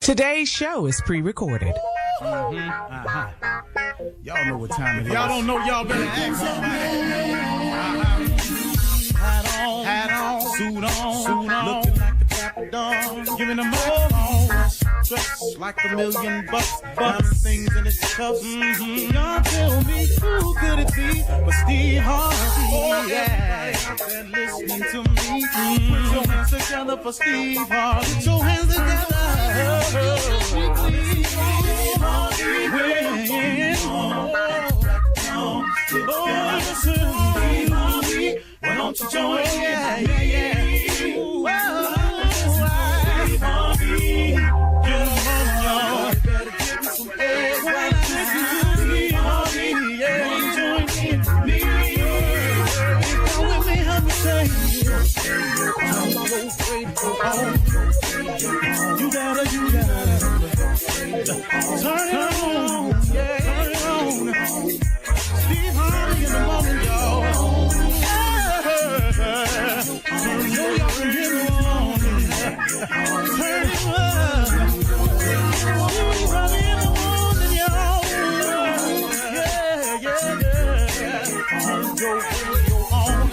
Today's show is pre-recorded. Y'all know what time it is. Y'all don't know, y'all better ask somebody. Hat on, suit on, looking like a dapper dog, giving them all dressed like $1 million bucks, things in his cuffs. Y'all tell me who could it be but Steve Harvey? Oh yeah, out there listening to me. Put your hands together for Steve Harvey. Put your hands together. Why don't you join in? You gotta turn it on, yeah, turn it on. Steve Harvey in the morning, y'all. Turn it on, turn it on. Steve Harvey in the morning, y'all. Yeah. Turn your radio on.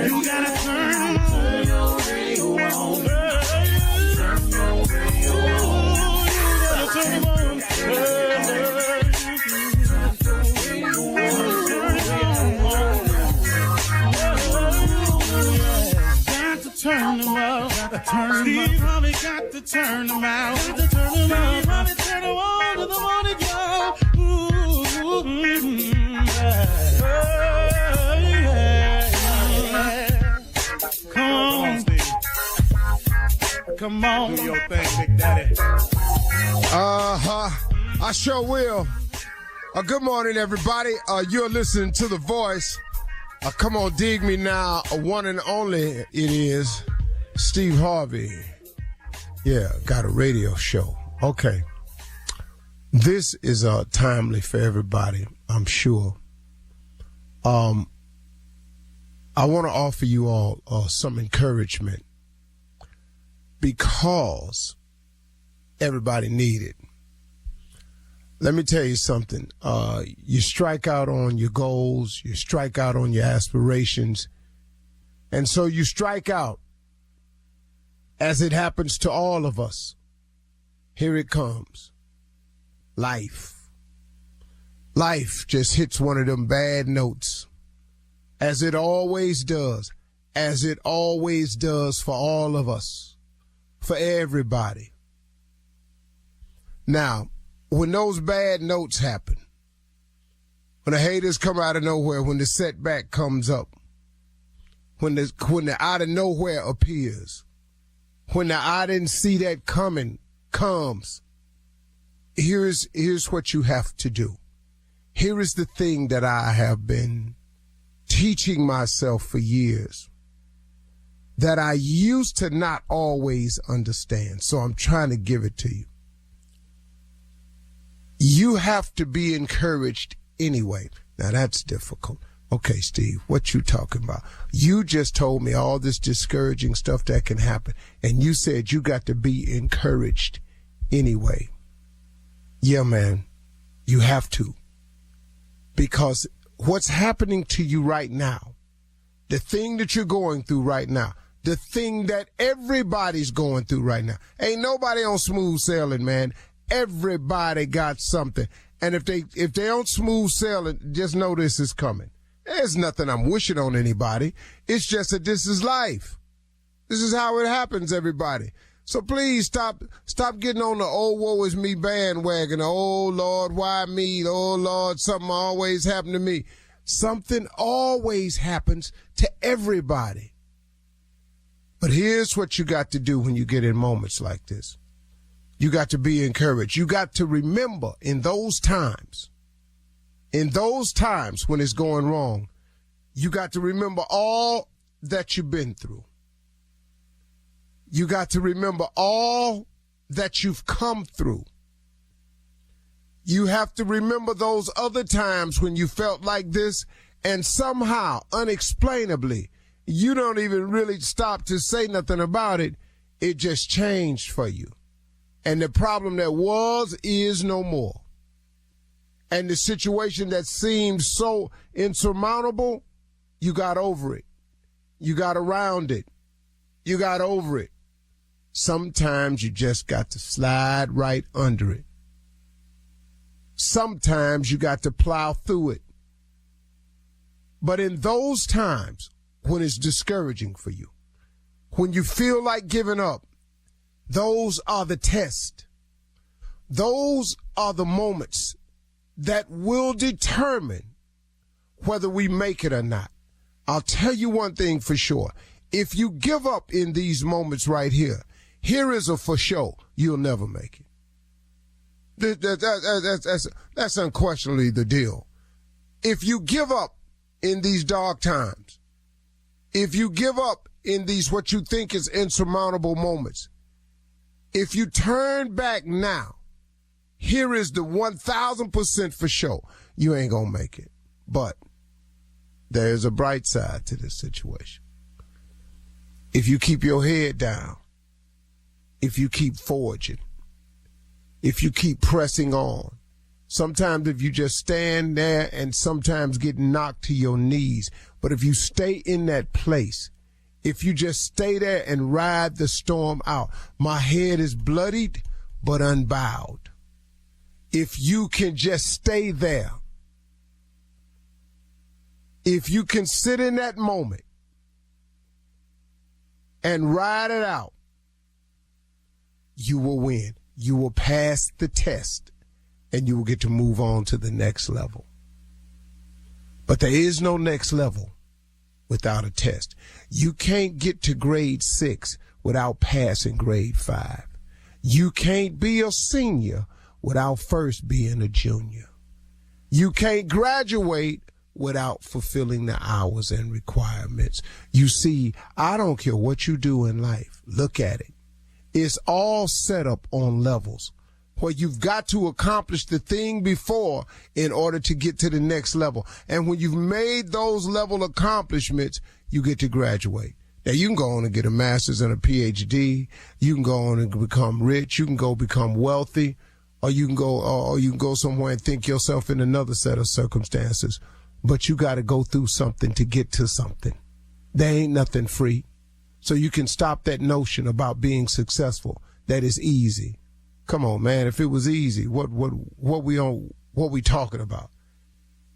You gotta turn your radio on. Turn them out. Steve Harvey got to turn them out. Got to turn them out. Harvey turn them on to the morning, y'all. Come on, Steve. Come on. Do your thing, Big Daddy. I sure will. Good morning, everybody. You're listening to The Voice. Come on, dig me now. One and only it is Steve Harvey. Yeah, got a radio show. Okay. This is timely for everybody, I'm sure. I want to offer you all some encouragement because everybody needs it. Let me tell you something. You strike out on your goals, you strike out on your aspirations, and so you strike out, as it happens to all of us. Here it comes. Life. Life just hits one of them bad notes, as it always does for all of us, for everybody. Now, when those bad notes happen, when the haters come out of nowhere, when the setback comes up, when the out of nowhere appears, when the I didn't see that coming comes, here's what you have to do. Here is the thing that I have been teaching myself for years that I used to not always understand. So I'm trying to give it to you. You have to be encouraged anyway. Now that's difficult. Okay, Steve, what you talking about? You just told me all this discouraging stuff that can happen, and you said you got to be encouraged anyway. Yeah, man, you have to. Because what's happening to you right now, the thing that you're going through right now, the thing that everybody's going through right now, ain't nobody on smooth sailing, man. Everybody got something. And if they don't smooth sailing, just know this is coming. There's nothing I'm wishing on anybody. It's just that this is life. This is how it happens, everybody. So please stop getting on the oh, woe is me bandwagon. Oh, Lord, why me? Oh, Lord, something always happened to me. Something always happens to everybody. But here's what you got to do when you get in moments like this. You got to be encouraged. You got to remember in those times when it's going wrong, you got to remember all that you've been through. You got to remember all that you've come through. You have to remember those other times when you felt like this, and somehow, unexplainably, you don't even really stop to say nothing about it. It just changed for you. And the problem that was is no more. And the situation that seemed so insurmountable, you got over it. You got around it. You got over it. Sometimes you just got to slide right under it. Sometimes you got to plow through it. But in those times when it's discouraging for you, when you feel like giving up, those are the tests. Those are the moments that will determine whether we make it or not. I'll tell you one thing for sure. If you give up in these moments right here, here is a for sure, you'll never make it. That's unquestionably the deal. If you give up in these dark times, if you give up in these what you think is insurmountable moments, if you turn back now, here is the 1,000% for sure, you ain't gonna make it. But there's a bright side to this situation. If you keep your head down, if you keep forging, if you keep pressing on, sometimes if you just stand there and sometimes get knocked to your knees, but if you stay in that place, if you just stay there and ride the storm out, my head is bloodied but unbowed. If you can just stay there, if you can sit in that moment and ride it out, you will win. You will pass the test and you will get to move on to the next level. But there is no next level without a test. You can't get to grade 6 without passing grade 5. You can't be a senior without first being a junior. You can't graduate without fulfilling the hours and requirements. You see, I don't care what you do in life. Look at it. It's all set up on levels where you've got to accomplish the thing before in order to get to the next level. And when you've made those level accomplishments, you get to graduate. Now, you can go on and get a master's and a PhD. You can go on and become rich. You can go become wealthy, or you can go somewhere and think yourself in another set of circumstances. But you got to go through something to get to something. There ain't nothing free. So you can stop that notion about being successful. That is easy. Come on, man. If it was easy, what we talking about?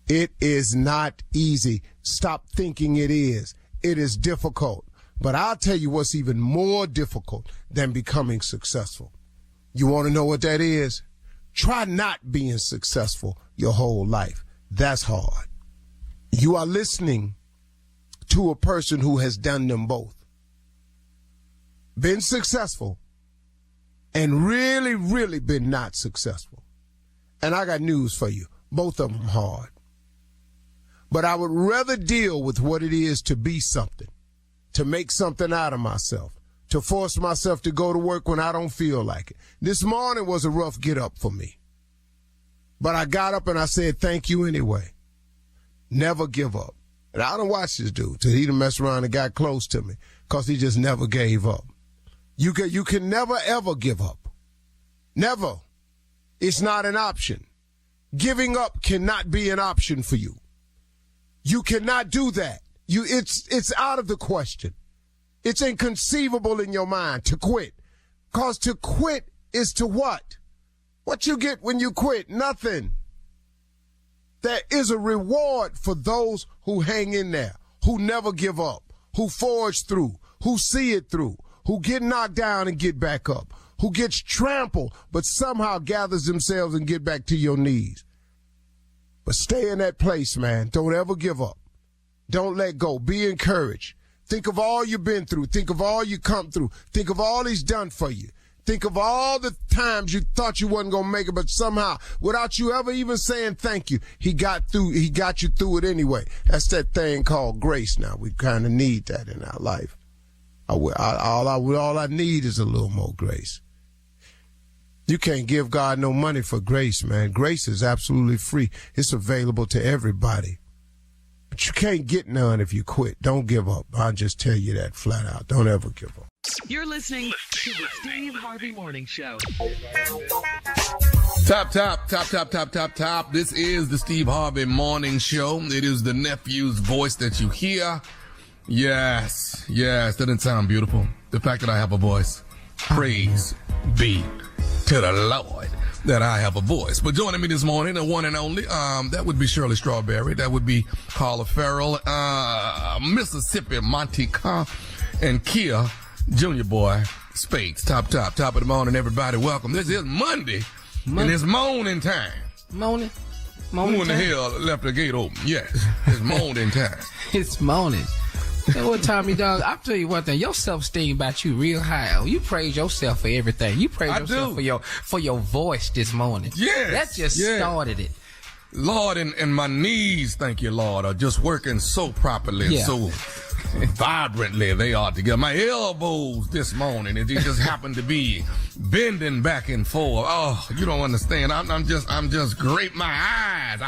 It is not easy. Stop thinking it is. It is difficult. But I'll tell you what's even more difficult than becoming successful. You want to know what that is? Try not being successful your whole life. That's hard. You are listening to a person who has done them both. Been successful and really, really been not successful. And I got news for you. Both of them hard. But I would rather deal with what it is to be something, to make something out of myself, to force myself to go to work when I don't feel like it. This morning was a rough get up for me. But I got up and I said, thank you anyway. Never give up. And I don't watch this dude till he done messed around and got close to me because he just never gave up. You can never, ever give up. Never. It's not an option. Giving up cannot be an option for you. You cannot do that. It's out of the question. It's inconceivable in your mind to quit. Because to quit is to what? What you get when you quit? Nothing. There is a reward for those who hang in there, who never give up, who forge through, who see it through, who get knocked down and get back up, who gets trampled but somehow gathers themselves and get back to your knees. But stay in that place, man. Don't ever give up. Don't let go. Be encouraged. Think of all you've been through. Think of all you come through. Think of all he's done for you. Think of all the times you thought you wasn't going to make it, but somehow, without you ever even saying thank you, he got you through it anyway. That's that thing called grace now. We kind of need that in our life. All I need is a little more grace. You can't give God no money for grace, man. Grace is absolutely free. It's available to everybody. But you can't get none if you quit. Don't give up. I'll just tell you that flat out. Don't ever give up. You're listening to the Steve Harvey Morning Show. Top. This is the Steve Harvey Morning Show. It is the nephew's voice that you hear. Yes, doesn't sound beautiful. The fact that I have a voice. Praise be to the Lord that I have a voice. But joining me this morning, the one and only, that would be Shirley Strawberry. That would be Carla Farrell, Mississippi Montica, and Kia Junior Boy Spades. Top of the morning, everybody. Welcome. This is Monday. And it's morning time. Morning Who in the hell left the gate open? Yes, it's morning time. It's morning. So what, Tommy dog? I'll tell you one thing. Your self-esteem about you real high. You praise yourself for everything. You praise yourself for your voice this morning. Yes. That just started it. Lord, and my knees, thank you, Lord, are just working so properly and so vibrantly they are together. My elbows this morning, they just happen to be bending back and forth. Oh, you don't understand. I'm just great. My eyes.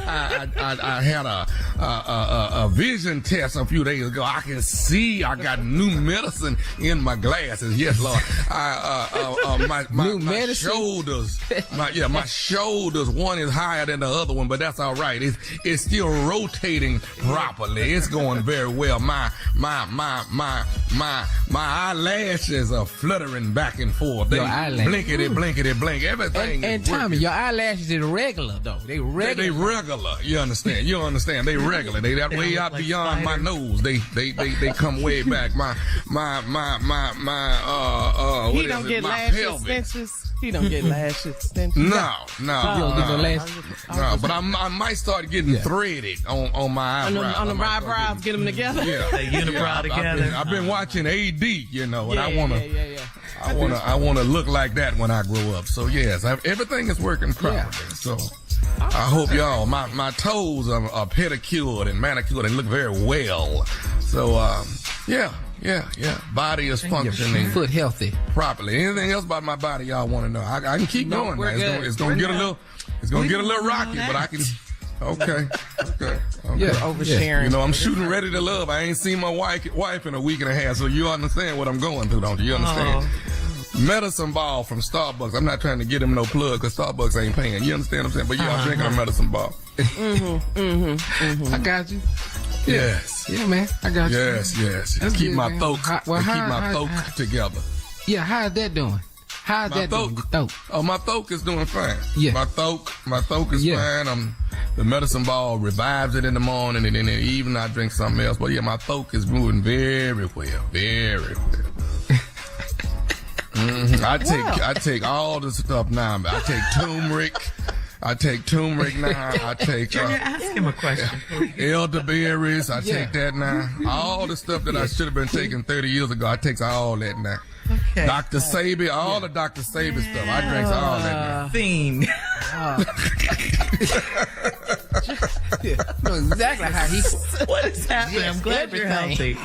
I had a vision test a few days ago. I can see. I got new medicine in my glasses. Yes, Lord. My shoulders. My shoulders. One is higher than the other one, but that's all right. It's still rotating properly. It's going very well. My eyelashes are fluttering back and forth. They blinkety, blink. Everything. And Tommy, your eyelashes is regular though. They regular. They regular. You understand? They regular. They that way out beyond my nose. They come way back. He don't get lash extensions. He don't get lash extensions. No. You don't get no lash. No, but I might start getting threaded on my eyebrows. On the eyebrows, get them together. Yeah, the unibrow together. I've been watching AD, and I Yeah. I wanna look like that when I grow up. So yes, everything is working properly. So I hope y'all, my toes are pedicured and manicured and look very well. So body is functioning. Your foot healthy Properly. Anything else about my body y'all want to know? I can keep going. It's gonna get a little rocky, but I can. Okay. Yeah, oversharing. You know, I'm shooting ready to love. I ain't seen my wife in a week and a half, so you understand what I'm going through, don't you? You understand? Medicine ball from Starbucks. I'm not trying to get him no plug because Starbucks ain't paying. You understand what I'm saying? But I'm drinking a medicine ball. I got you. Yes. Yeah, man. I got you. Yes. Keep my throat. Keep my throat together. Yeah, how's that doing? How's that doing? Your throat? Oh, my throat is doing fine. Yeah. My throat is fine. The medicine ball revives it in the morning, and then in the evening I drink something else. But yeah, my throat is moving very well. Very well. I take all the stuff now. I take turmeric. Now. I take Junior, ask him a question. Elderberries. I take that now. All the stuff that I should have been taking 30 years ago, I take all that now. Okay. Dr. Sabi, all the Dr. Sabi stuff. I drink all that now. Theme. know exactly how he. What is happening? I'm glad you're healthy.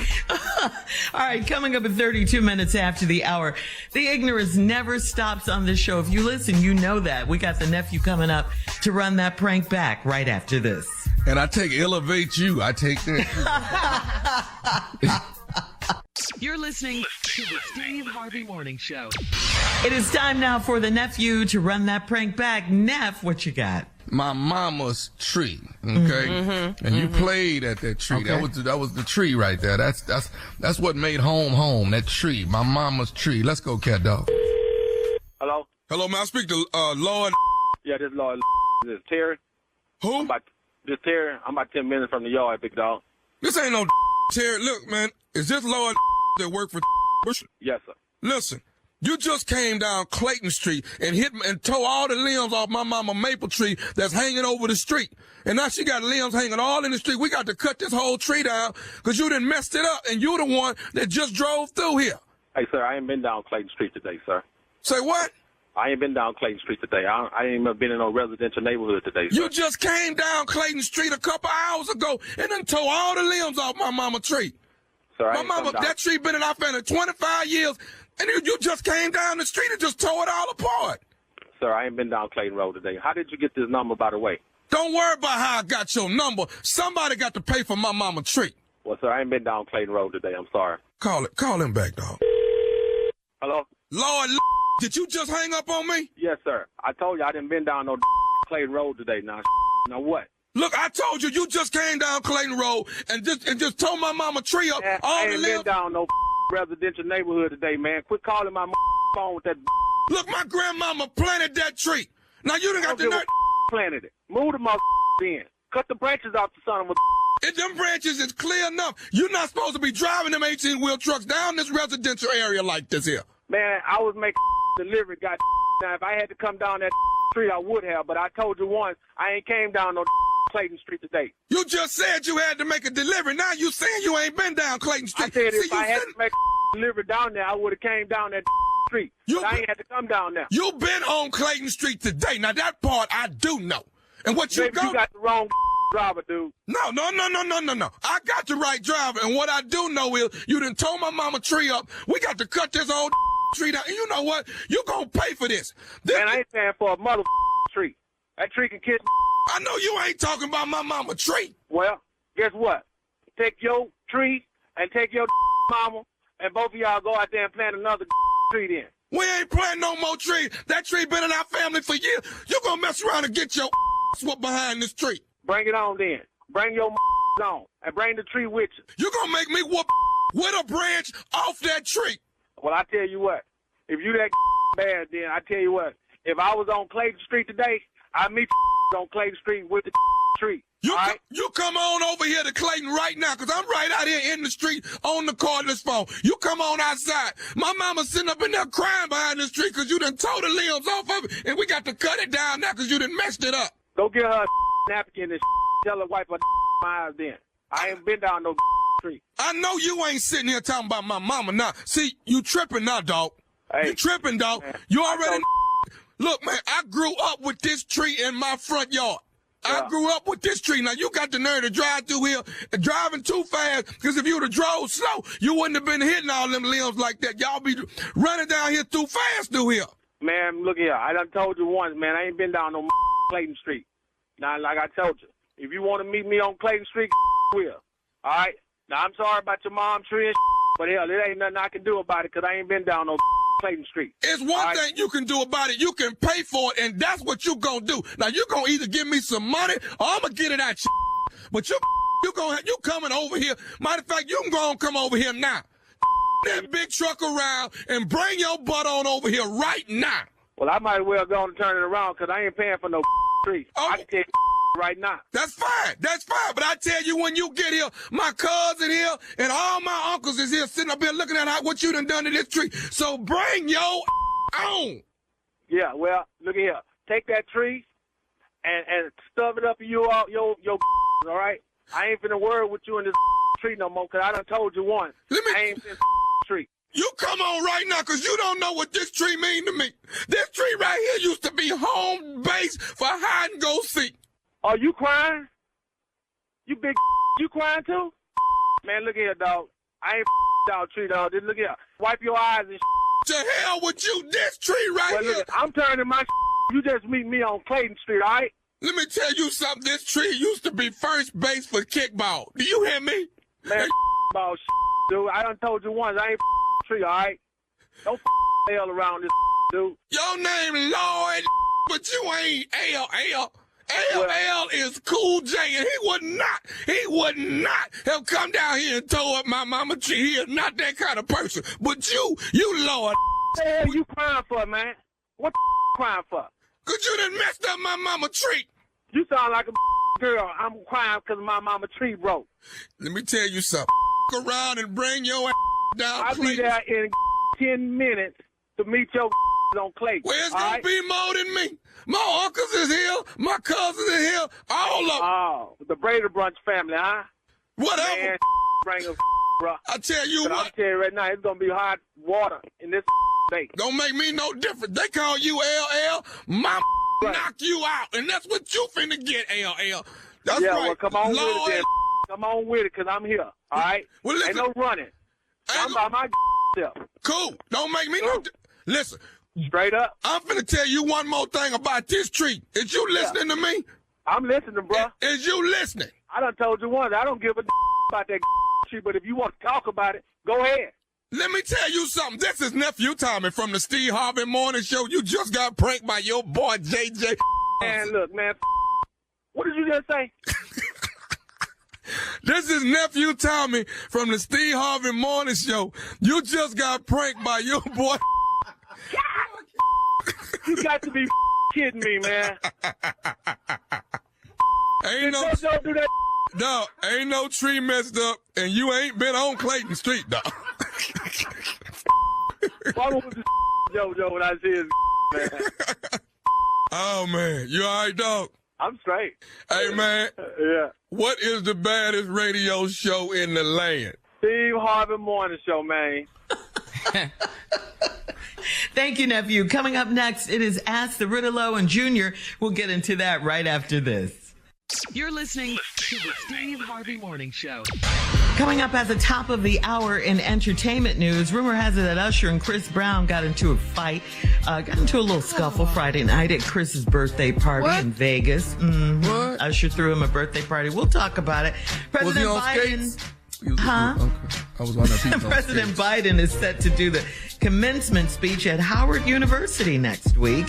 All right, coming up at 32 minutes after the hour. The ignorance never stops on this show. If you listen, you know that. We got the nephew coming up to run that prank back right after this. And I take Elevate You. I take that. You're listening to the Steve Harvey Morning Show. It is time now for the nephew to run that prank back. Neff, what you got? My mama's tree, okay, and you played at that tree. Okay. That was the tree right there. That's what made home. That tree, my mama's tree. Let's go, cat dog. Hello? Hello, man. I speak to Lord. Yeah, this is Lord. This is Terry. Who? This Terry. I'm about 10 minutes from the yard, big dog. This ain't no Terry. Look, man. Is this Lord that work for Bush? Yes, sir. Listen. You just came down Clayton Street and hit and tore all the limbs off my mama maple tree that's hanging over the street. And now she got limbs hanging all in the street. We got to cut this whole tree down because you done messed it up, and you the one that just drove through here. Hey, sir, I ain't been down Clayton Street today, sir. Say what? I ain't been down Clayton Street today. I ain't even been in no residential neighborhood today, sir. You just came down Clayton Street a couple hours ago and done tore all the limbs off my mama tree. Sir, My mama, that tree been in our family 25 years. And you just came down the street and just tore it all apart. Sir, I ain't been down Clayton Road today. How did you get this number, by the way? Don't worry about how I got your number. Somebody got to pay for my mama tree. Well, sir, I ain't been down Clayton Road today. I'm sorry. Call him back, dog. Hello? Lord, did you just hang up on me? Yes, sir. I told you I didn't been down no Clayton Road today. Now what? Look, I told you, you just came down Clayton Road and just tore my mama tree up. Man, all I the ain't limbs. been down no residential neighborhood today, man. Quit calling my phone with that. Look, my grandmama planted that tree. Now you done got the nerve. Planted it. Move the mother in. Cut the branches off the son of a. If them branches is clear enough, you're not supposed to be driving them 18-wheel trucks down this residential area like this here. Man, I was making delivery. Now, if I had to come down that street, I would have. But I told you once, I ain't came down no Clayton Street today. You just said you had to make a delivery. Now you saying you ain't been down Clayton Street. I said if I had to make a delivery down there, I would have came down that street. But I ain't had to come down there. You been on Clayton Street today. Now that part I do know. And what Maybe you got the wrong driver, dude. No. I got the right driver. And what I do know is you done tore my mama tree up. We got to cut this old tree down. And you know what? You gonna pay for this. Man, I ain't paying for a mother tree. That tree can kiss. I know you ain't talking about my mama tree. Well, guess what? Take your tree and take your mama, and both of y'all go out there and plant another tree then. We ain't planting no more trees. That tree been in our family for years. You gonna mess around and get your whooped behind this tree. Bring it on then. Bring your on and bring the tree with you. You gonna make me whoop with a branch off that tree. Well, I tell you what. If you that bad, then I tell you what. If I was on Clayton Street today, I'd meet on Clayton Street with the tree. You come on over here to Clayton right now, because I'm right out here in the street on the cordless phone. You come on outside. My mama's sitting up in there crying behind this tree because you done tore the limbs off of it, and we got to cut it down now because you done messed it up. Go get her a napkin and tell her wipe her eyes then. I ain't been down no tree. I know you ain't sitting here talking about my mama now. See, you tripping now, dog. Hey, you tripping, dog. Man, you already... Look, man, I grew up with this tree in my front yard. Yeah. I grew up with this tree. Now, you got the nerve to drive through here and driving too fast, because if you would have drove slow, you wouldn't have been hitting all them limbs like that. Y'all be running down here too fast through here. Man, look here. I done told you once, man, I ain't been down no Clayton Street. Now, like I told you, if you want to meet me on Clayton Street, will. All right? Now, I'm sorry about your mom tree and but hell, it ain't nothing I can do about it because I ain't been down no Clayton Street. It's one thing you can do about it. You can pay for it, and that's what you gonna do. Now, you gonna either give me some money or I'm gonna get it out you. But you coming over here. Matter of fact, you can go and come over here now. That big truck around and bring your butt on over here right now. Well, I might as well go and turn it around because I ain't paying for no tree. Oh. I can tell you right now. That's fine. But I tell you, when you get here, my cousin here and all my uncles is here sitting up here looking at what you done to this tree. So bring your on. Yeah, well, look at here. Take that tree and stuff it up in your all right? I ain't finna worry with you in this tree no more because I done told you once. I ain't finna tree. You come on right now, because you don't know what this tree mean to me. This tree right here used to be home base for hide and go seek. Are you crying? You big you crying too? Man, look here, dog. I ain't down tree, dog. Just look here. Wipe your eyes and To hell with you, this tree right here. Look, I'm turning my You just meet me on Clayton Street, all right? Let me tell you something. This tree used to be first base for kickball. Do you hear me? Man, ball dude. I done told you once, I ain't tree, all right? Don't hell around this dude. Your name Lloyd, but you ain't L. LL is Cool J, and he would not have come down here and tore up my mama tree. He is not that kind of person. But you Lord. What the hell you crying for, man? What the crying for? Because you done messed up my mama tree. You sound like a girl. I'm crying because my mama tree broke. Let me tell you something. Around and bring your down. I'll be there in 10 minutes to meet your on Clay. Well, it's going to be more than me. My uncles is here. My cousins is here. All of them. Oh, the Brady Brunch family, huh? Whatever. Man, bring them, bro. I tell you what. I'll tell you right now, it's going to be hot water in this day. Don't make me no different. They call you LL. My knock you out. And that's what you finna get, LL. That's yeah, right. Well, come on Lord. with it then. Come on with it, because I'm here, all right? Well, listen, ain't no running. I'm by my self. Cool. Don't make me no Listen. Straight up. I'm finna tell you one more thing about this tree. Is you listening to me? I'm listening, bro. Is you listening? I done told you once, I don't give a about that tree, but if you want to talk about it, go ahead. Let me tell you something. This is Nephew Tommy from the Steve Harvey Morning Show. You just got pranked by your boy, JJ. Man, look, man. What did you just say? This is Nephew Tommy from the Steve Harvey Morning Show. You just got pranked by your boy. You got to be kidding me, man. Ain't no, don't do that. dog, ain't no tree messed up, and you ain't been on Clayton Street, dog. Why was this Jojo when I see his man? Oh, man. You all right, dog? I'm straight. Hey, man. Yeah. What is the baddest radio show in the land? Steve Harvey Morning Show, man. Thank you, nephew. Coming up next, it is Ask the Riddle and Junior. We'll get into that right after this. You're listening to the Steve Harvey Morning Show. Coming up at the top of the hour in entertainment news, rumor has it that Usher and Chris Brown got into a fight, got into a little scuffle Friday night at Chris's birthday party in Vegas. Mm-hmm. What? Usher threw him a birthday party. We'll talk about it. Was he President on Biden. skates? Okay. I was on that President Biden is set to do the commencement speech at Howard University next week.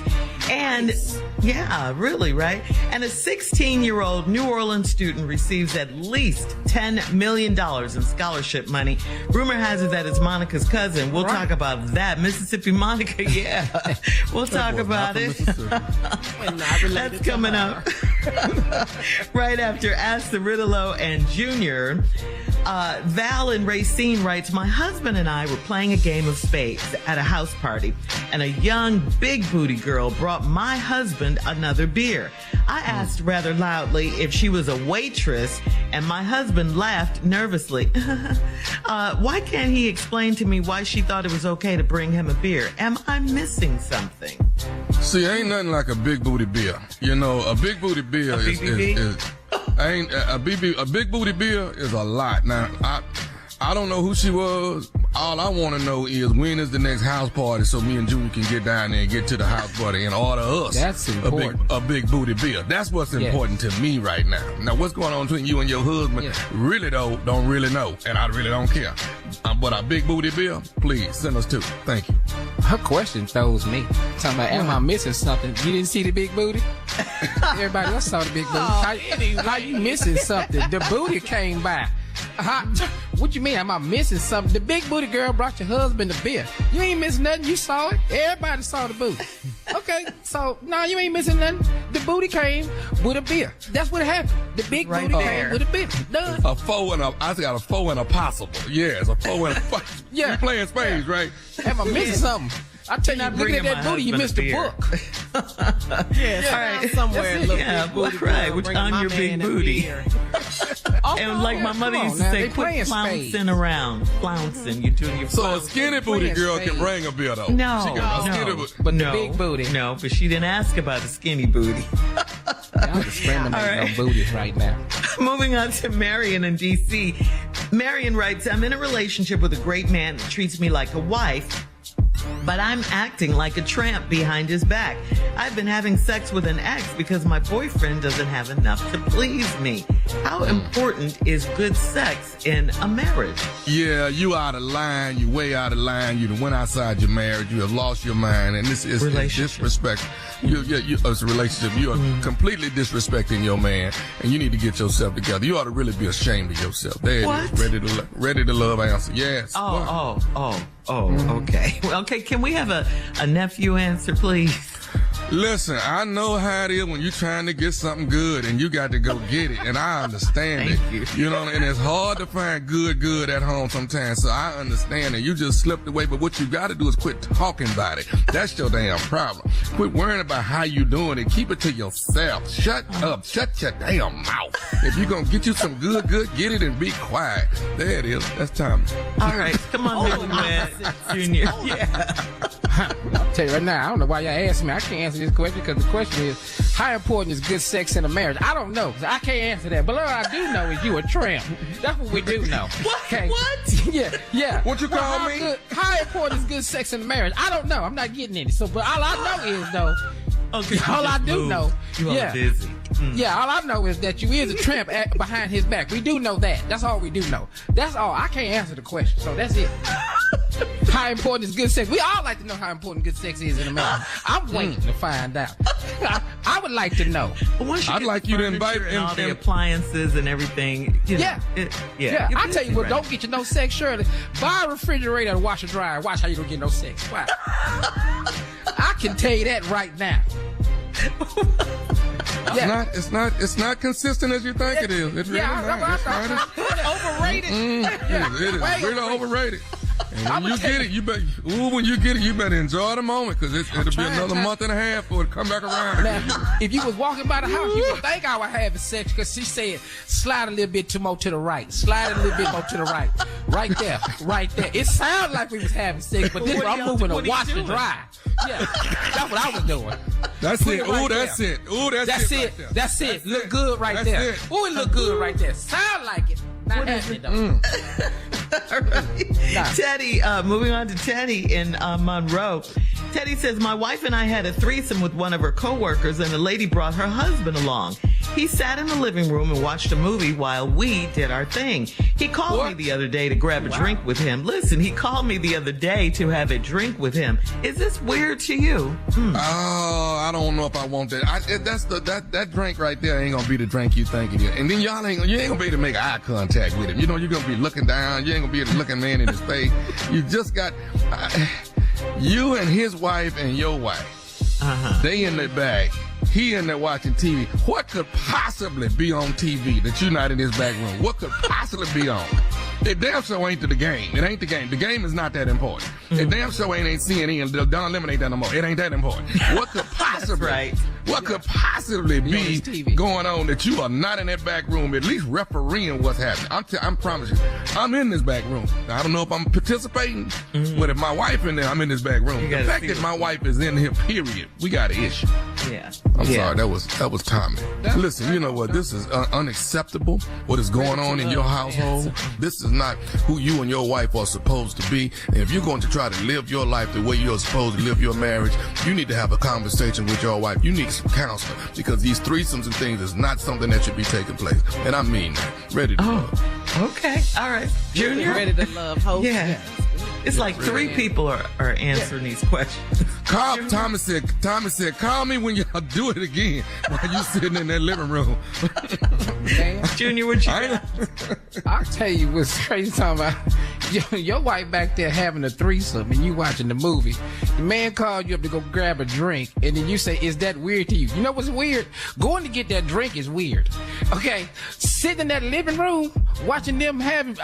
And yeah, really, right? And a 16-year-old New Orleans student receives at least $10 million in scholarship money. Rumor has it that it's Monica's cousin. We'll talk about that. Mississippi Monica, yeah. We'll talk about it. That's coming up right after Ask the Riddle and Junior. Val in Racine writes, my husband and I were playing a game of spades at a house party, and a young big booty girl brought my husband another beer. I asked rather loudly if she was a waitress, and my husband laughed nervously. Why can't he explain to me why she thought it was okay to bring him a beer? Am I missing something? See, ain't nothing like a big booty beer. You know, a big booty beer is a big booty beer is a lot. Now, I don't know who she was. All I want to know is when is the next house party so me and Junior can get down there and get to the house party and order us That's important. a big booty beer. That's what's important to me right now. Now, what's going on between you and your husband? Really don't really know, and I really don't care. But a big booty beer, please send us two. Thank you. Her question throws me. Talking about, am I missing something? You didn't see the big booty? Everybody else saw the big booty. How you missing something? The booty came by. What you mean? Am I missing something? The big booty girl brought your husband a beer. You ain't missing nothing. You saw it. Everybody saw the booty. Okay, so no, you ain't missing nothing. The booty came with a beer. That's what happened. The big booty came with a beer. Done. I got a 4 and a possible. Yes, a 4 and a possible. Yeah. You playing spades, right? Am I missing something? I tell you, looking at that booty, you missed the book. Yeah, right. Somewhere. Right. Which on your big booty. And like my mother used to say, quit flouncing around. Flouncing. You're doing your So a skinny booty girl can bring a beer, though. But the big booty. No, but she didn't ask about the skinny booty. I'm discriminating on booties right now. Moving on to Marion in D.C. Marion writes, I'm in a relationship with a great man that treats me like a wife, but I'm acting like a tramp behind his back. I've been having sex with an ex because my boyfriend doesn't have enough to please me. How important is good sex in a marriage? Yeah, you out of line. You way out of line. You went outside your marriage. You have lost your mind. And this is disrespect. It's a relationship. You are completely disrespecting your man, and you need to get yourself together. You ought to really be ashamed of yourself. There it is. Ready to love answer. Yes. Okay. Okay, can we have a nephew answer, please? Listen, I know how it is when you're trying to get something good and you got to go get it, and I understand it. You know, and it's hard to find good at home sometimes, so I understand it. You just slipped away, but what you got to do is quit talking about it. That's your damn problem. Quit worrying about how you doing it. Keep it to yourself. Shut up. Shut your damn mouth. If you're going to get you some good, get it and be quiet. There it is. That's time. All right. Come on, man. Junior. I'll tell you right now, I don't know why y'all asked me. I can't answer this question because the question is, how important is good sex in a marriage? I don't know. I can't answer that. But what I do know is you a tramp. That's what we do know. What? Okay? What? Yeah. What you call me? How important is good sex in a marriage? I don't know. I'm not getting any. So, but all I know is, though, all I do know. You are busy. Yeah, all I know is that you is a tramp behind his back. We do know that. That's all we do know. That's all. I can't answer the question, so that's it. How important is good sex? We all like to know how important good sex is in America. I'm waiting to find out. I would like to know. I'd like you to invite and all the appliances and everything. You know, yeah. I tell you what, don't get you no sex, Shirley. Buy a refrigerator and washer dryer. Watch how you don't get no sex. Why? I can tell you that right now. It's not consistent as you think it is. It's really not. Overrated. It is really overrated. And when you get it, you better enjoy the moment, because it'll be another month and a half for it to come back around. Now, if you was walking by the house, you would think I was having sex, because she said, slide a little bit more to the right. Slide a little bit more to the right. Right there. Right there. It sounded like we was having sex, but this I'm moving to wash and dry. Yeah, that's what I was doing. That's it. Ooh, that's it. Ooh, that's it. Right there. That's it. Look good right there. Ooh, it look good right there. Sound like it. Not happening though. Teddy, moving on to Teddy in Monroe. Teddy says, my wife and I had a threesome with one of her coworkers, and the lady brought her husband along. He sat in the living room and watched a movie while we did our thing. He called me the other day to grab a drink with him. Listen, he called me the other day to have a drink with him. Is this weird to you? Oh, I don't know if I want that. That drink right there ain't gonna be the drink you think it is. And then you ain't gonna be able to make eye contact with him. You know, you're gonna be looking down. You ain't gonna be able to look a man in his face. You just got you and his wife and your wife. They in the bag. He in there watching TV. What could possibly be on TV that you're not in his back room? What could possibly be on? It damn sure ain't the game. It ain't the game. The game is not that important. It damn sure ain't CNN. Don't eliminate that no more. It ain't that important. What could possibly, what could possibly be going on that you are not in that back room, at least refereeing what's happening? I'm promising you, I'm in this back room. Now, I don't know if I'm participating, but if my wife in there, I'm in this back room. The fact that my wife is in here, period, we got an issue. Yeah. I'm sorry, that was Tommy. Listen, you know what? This is unacceptable. What is going on in your household? This is not who you and your wife are supposed to be. And if you're going to try to live your life the way you're supposed to live your marriage, you need to have a conversation with your wife. You need some counseling, because these threesomes and things is not something that should be taking place. And I mean that. Ready to love. Okay. All right. Junior? Ready to love. Hope. Yeah. It's like three people are answering these questions. Thomas said, call me when y'all do it again while you sitting in that living room. Junior, what you got? I'll tell you what's crazy talking about. Your wife back there having a threesome and you watching the movie. The man called you up to go grab a drink, and then you say, is that weird to you? You know what's weird? Going to get that drink is weird. Okay, sitting in that living room watching them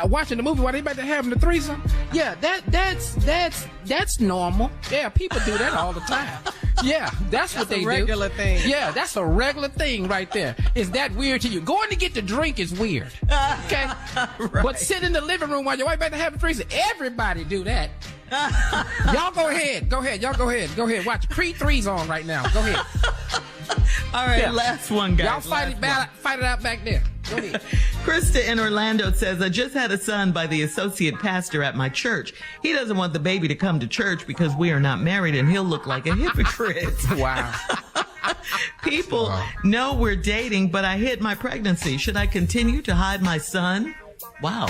watching the movie while they back there having the threesome. Yeah, that's normal. Yeah, people do that all the time. Yeah, that's what they do. That's a regular thing. Yeah, that's a regular thing right there. Is that weird to you? Going to get the drink is weird. Okay? Right. But sit in the living room while your wife back there having threesome, everybody do that. Y'all go ahead. Y'all go ahead. Watch pre-threes on right now. Go ahead. All right, last one, guys. Y'all fight it out back there. Go ahead. Krista in Orlando says, I just had a son by the associate pastor at my church. He doesn't want the baby to come to church because we are not married and he'll look like a hypocrite. Wow. People know we're dating, but I hid my pregnancy. Should I continue to hide my son? Wow.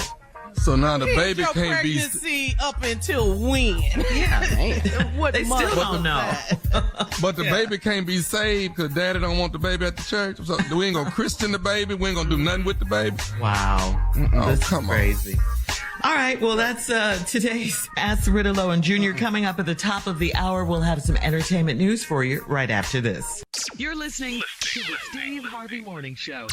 So now the baby can't be pregnancy up until when? Yeah, man. They still don't know. But the baby can't be saved because daddy don't want the baby at the church. So we ain't gonna Christian the baby. We ain't gonna do nothing with the baby. Wow. This is crazy. All right, well, that's today's Ask Ridolo and Junior. Coming up at the top of the hour, we'll have some entertainment news for you right after this. You're listening to the Steve Harvey Morning Show.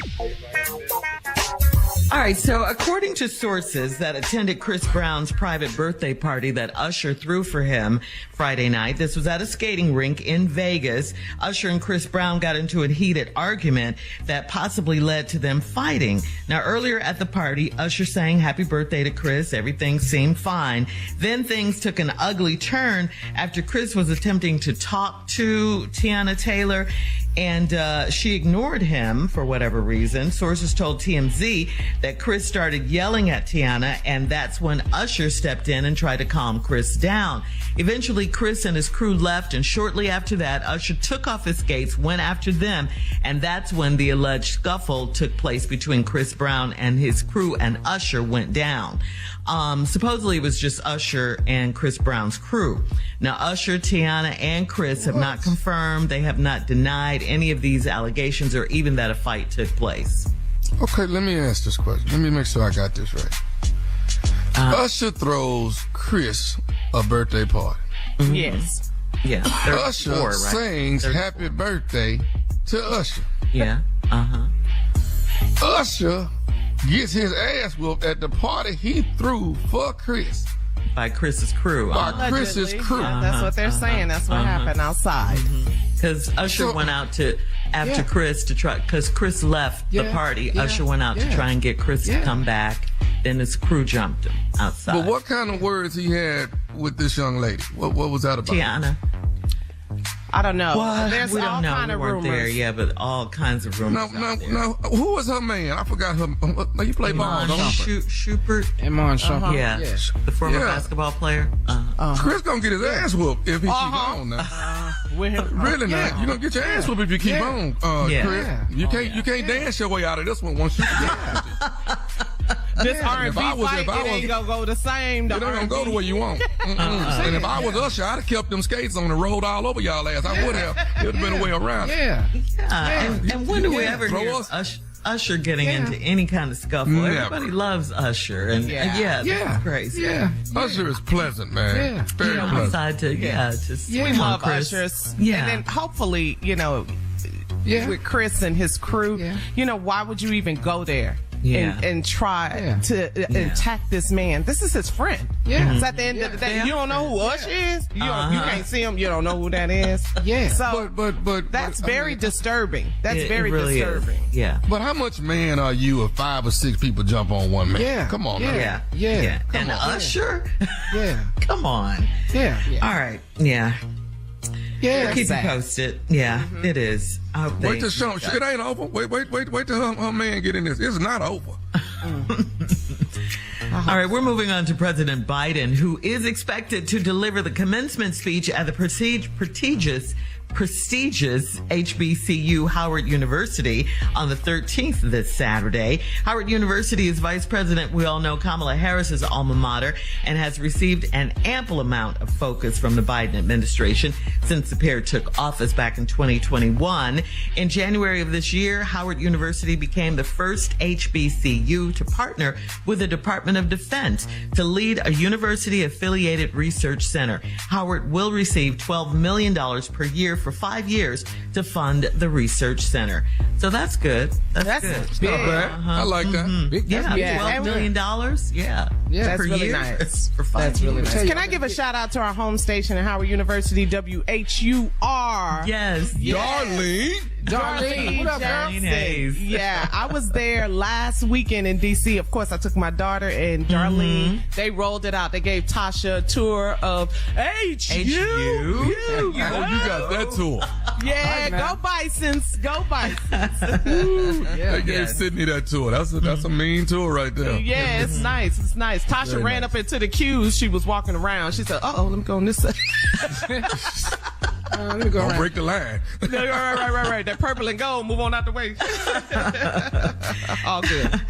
All right, so according to sources that attended Chris Brown's private birthday party that Usher threw for him Friday night, this was at a skating rink in Vegas. Usher and Chris Brown got into a heated argument that possibly led to them fighting. Now, earlier at the party, Usher sang happy birthday to Chris. Everything seemed fine. Then things took an ugly turn after Chris was attempting to talk to Tiana Taylor, and she ignored him for whatever reason. Sources told TMZ that Chris started yelling at Tiana, and that's when Usher stepped in and tried to calm Chris down. Eventually, Chris and his crew left, and shortly after that, Usher took off his skates, went after them, and that's when the alleged scuffle took place between Chris Brown and his crew, and Usher went down. Supposedly it was just Usher and Chris Brown's crew. Now, Usher, Tiana, and Chris have not confirmed. They have not denied any of these allegations or even that a fight took place. Okay, let me ask this question. Let me make sure I got this right. Usher throws Chris a birthday party. Mm-hmm. Yes. Yeah. Usher sings happy birthday to Usher. Yeah. Usher gets his ass whooped at the party he threw for Chris. By Chris's crew. By Chris's crew. Yeah, that's what they're saying. That's what happened outside. Because Usher went out after Chris to try, because Chris left the party. Usher went out to try and get Chris to come back. Then his crew jumped him outside. But what kind of words he had with this young lady? What was that about? Tiana. I don't know. Well, There's we all don't know. kind We of weren't rumors. there, yeah, but all kinds of rumors. No. Who was her man? I forgot her. You play ball, don't you? Schubert. Iman Shumpert. Yeah. The former basketball player. Chris gonna get his ass whooped if he keep on now. Really not. You don't get your ass whooped if you keep on, Chris. You can't dance your way out of this one once you get This R&B fight, it ain't gonna go the same. It ain't gonna go the way you want. And if I was Usher, I'd have kept them skates on the road all over y'all ass. I would have. It would have been a way around. And when do we ever hear Usher getting into any kind of scuffle? Never. Everybody loves Usher. And this is crazy. Yeah. Usher is pleasant, man. Very pleasant. Decide to, we love Usher's. Yeah. And then hopefully, with Chris and his crew, why would you even go there? And try to attack this man. This is his friend. So at the end of the day, you don't know who Usher is. You can't see him. You don't know who that is. So, but that's very disturbing. That's very really disturbing. Is. Yeah. But how much man are you if 5 or 6 people jump on one man? Come on, man. Yeah. And Usher? Come on. Yeah. All right. Yeah. Yeah. Keep you posted. Yeah, it is. Wait till show. It ain't over. Wait till her man get in this. It's not over. All right, we're moving on to President Biden, who is expected to deliver the commencement speech at the prestigious HBCU Howard University on the 13th this Saturday. Howard University is Vice President, we all know, Kamala Harris's alma mater, and has received an ample amount of focus from the Biden administration since the pair took office back in 2021. In January of this year, Howard University became the first HBCU to partner with the Department of Defense to lead a university-affiliated research center. Howard will receive $12 million per year for 5 years to fund the research center. So that's good. That's good. Big. Not bad. I like that. $12 million. That's per really year nice. for 5 years. Really nice. Can I give a shout out to our home station at Howard University, WHUR? Yes. Darlene. What up, Darlene Hayes? Yeah, I was there last weekend in D.C. Of course, I took my daughter and Darlene. They rolled it out. They gave Tasha a tour of HU. You got that tour. Yeah, go Bisons. Go Bisons. They gave Sydney that tour. That's a mean tour right there. Yeah, it's nice. It's nice. Tasha Very ran nice. up into the queues. She was walking around. She said, let me go on this side. Let me go Don't around. break the line. Right. That purple and gold. Move on out the way. All good.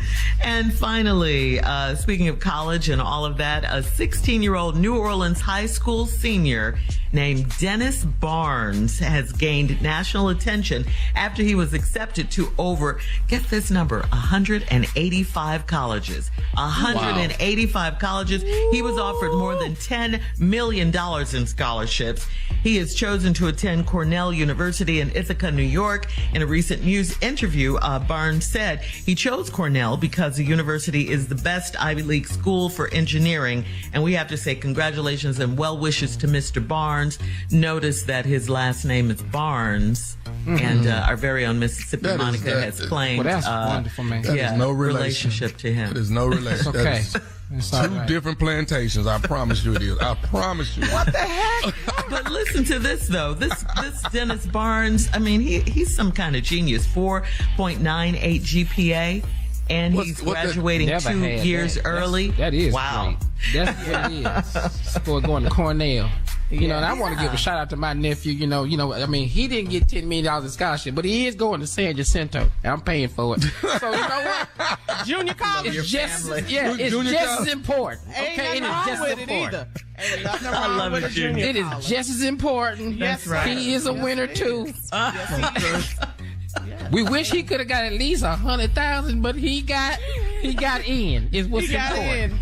And finally, speaking of college and all of that, a 16-year-old New Orleans high school senior named Dennis Barnes has gained national attention after he was accepted to over, get this number, 185 colleges. 185 colleges. He was offered more than $10 million in scholarships. He has chosen to attend Cornell University in Ithaca, New York. In a recent news interview, Barnes said he chose Cornell because the university is the best Ivy League school for engineering. And we have to say congratulations and well wishes to Mr. Barnes. Notice that his last name is Barnes. And our very own Mississippi Monica has claimed Well, that's wonderful, man. That is no relationship to him. That is no relation. Okay. It's two different plantations. I promise you it is. I promise you. What the heck? But listen to this though. This Dennis Barnes, I mean, he's some kind of genius. 4.98 GPA. And he's graduating 2 years early. That is wow. great. That's what it is. This boy going to Cornell. You know, and I want to give a shout out to my nephew. You know, I mean, he didn't get $10 million in scholarship, but he is going to San Jacinto, and I'm paying for it. So you know what? Junior college. It's just as important. Okay, it is just as important. I love it, Junior. It is just as important. That's right. He is a winner too. We wish he could have got at least 100,000, but he got in. Is what's important.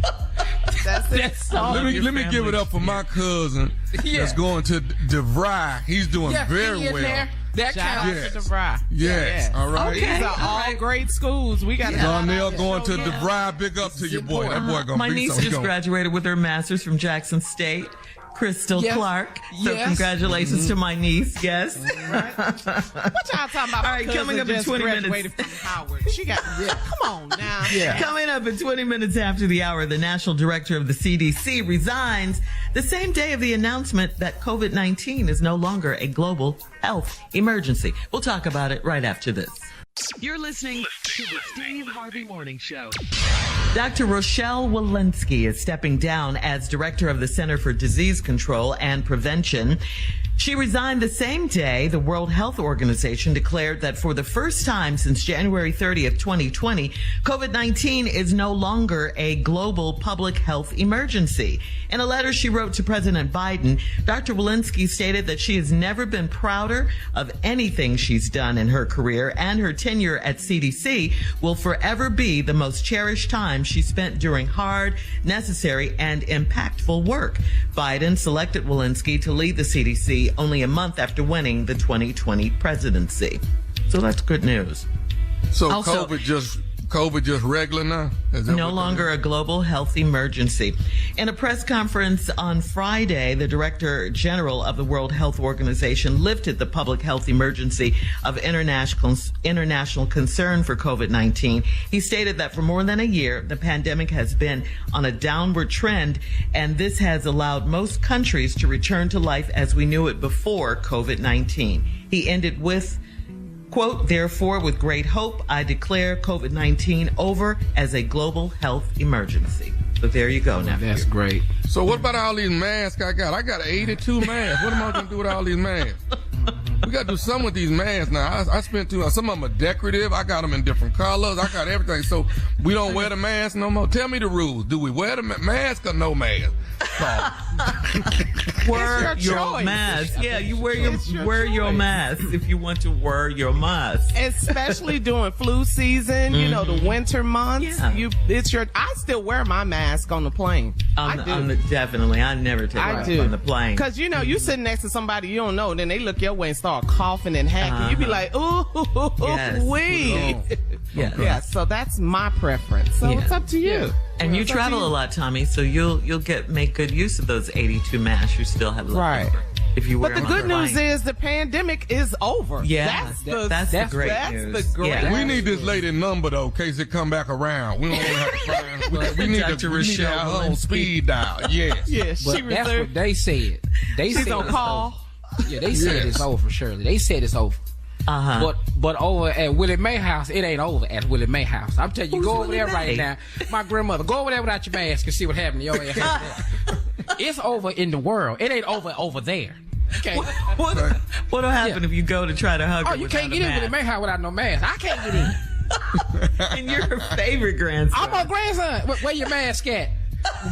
That's all. Let me give it up for my cousin that's going to DeVry. He's doing very well. There. That counts. DeVry. Yes. All right. These are all great schools. We got Darnell going to DeVry. Big up to your boy. That boy gonna My be niece something. just graduated with her master's from Jackson State. Crystal Clark. So congratulations to my niece. Yes. What y'all talking about? All right, coming up in 20 minutes. From Howard. She got come on now. Yeah. Coming up in 20 minutes after the hour, the national director of the CDC resigns the same day of the announcement that COVID-19 is no longer a global health emergency. We'll talk about it right after this. You're listening to the Steve Harvey Morning Show. Dr. Rochelle Walensky is stepping down as director of the Center for Disease Control and Prevention. She resigned the same day the World Health Organization declared that for the first time since January 30th, 2020, COVID-19 is no longer a global public health emergency. In a letter she wrote to President Biden, Dr. Walensky stated that she has never been prouder of anything she's done in her career, and her tenure at CDC will forever be the most cherished time she spent doing hard, necessary, and impactful work. Biden selected Walensky to lead the CDC only a month after winning the 2020 presidency. So that's good news. So also, COVID just regular now? No longer a global health emergency. In a press conference on Friday, the Director General of the World Health Organization lifted the public health emergency of international concern for COVID-19. He stated that for more than a year, the pandemic has been on a downward trend, and this has allowed most countries to return to life as we knew it before COVID-19. He ended with, quote, therefore, with great hope, I declare COVID-19 over as a global health emergency. So there you go now. That's great. So what about all these masks I got? I got 82 masks. What am I going to do with all these masks? We got to do something with these masks now. I spent some of them are decorative. I got them in different colors. I got everything. So we don't wear the mask no more. Tell me the rules. Do we wear the mask or no mask? Wear your mask. Yeah, you wear your mask if you want to wear your mask. Especially during flu season, you know, the winter months. Yeah. I still wear my mask on the plane. Definitely. I never take it on the plane. Because, you know, you sitting next to somebody you don't know, then they look your way and start coughing and hacking. You be like, ooh, wee. Yeah, so that's my preference. So it's up to you. And you travel a lot, Tommy, so you'll make good use of those 82 masks you still have left over. If you wear but the good news is the pandemic is over. Yeah, that's the great news. That's the great news. We need this lady number, though, in case it come back around. We don't want to have to find. We need our own speed dial. Yes. Yes, but that's what they said. She's on call. Yeah, they said it's over, Shirley. They said it's over. But over at Willie Mae House, it ain't over at Willie Mae House. I'm telling you, go over there right now. My grandmother, go over there without your mask and see what happened to your ass. It's over in the world. It ain't over there. Okay. What'll happen if you go to try to hug her? Oh, you can't get in Willie Mae House without no mask. I can't get in. And you're her favorite grandson. I'm a grandson. Where your mask at?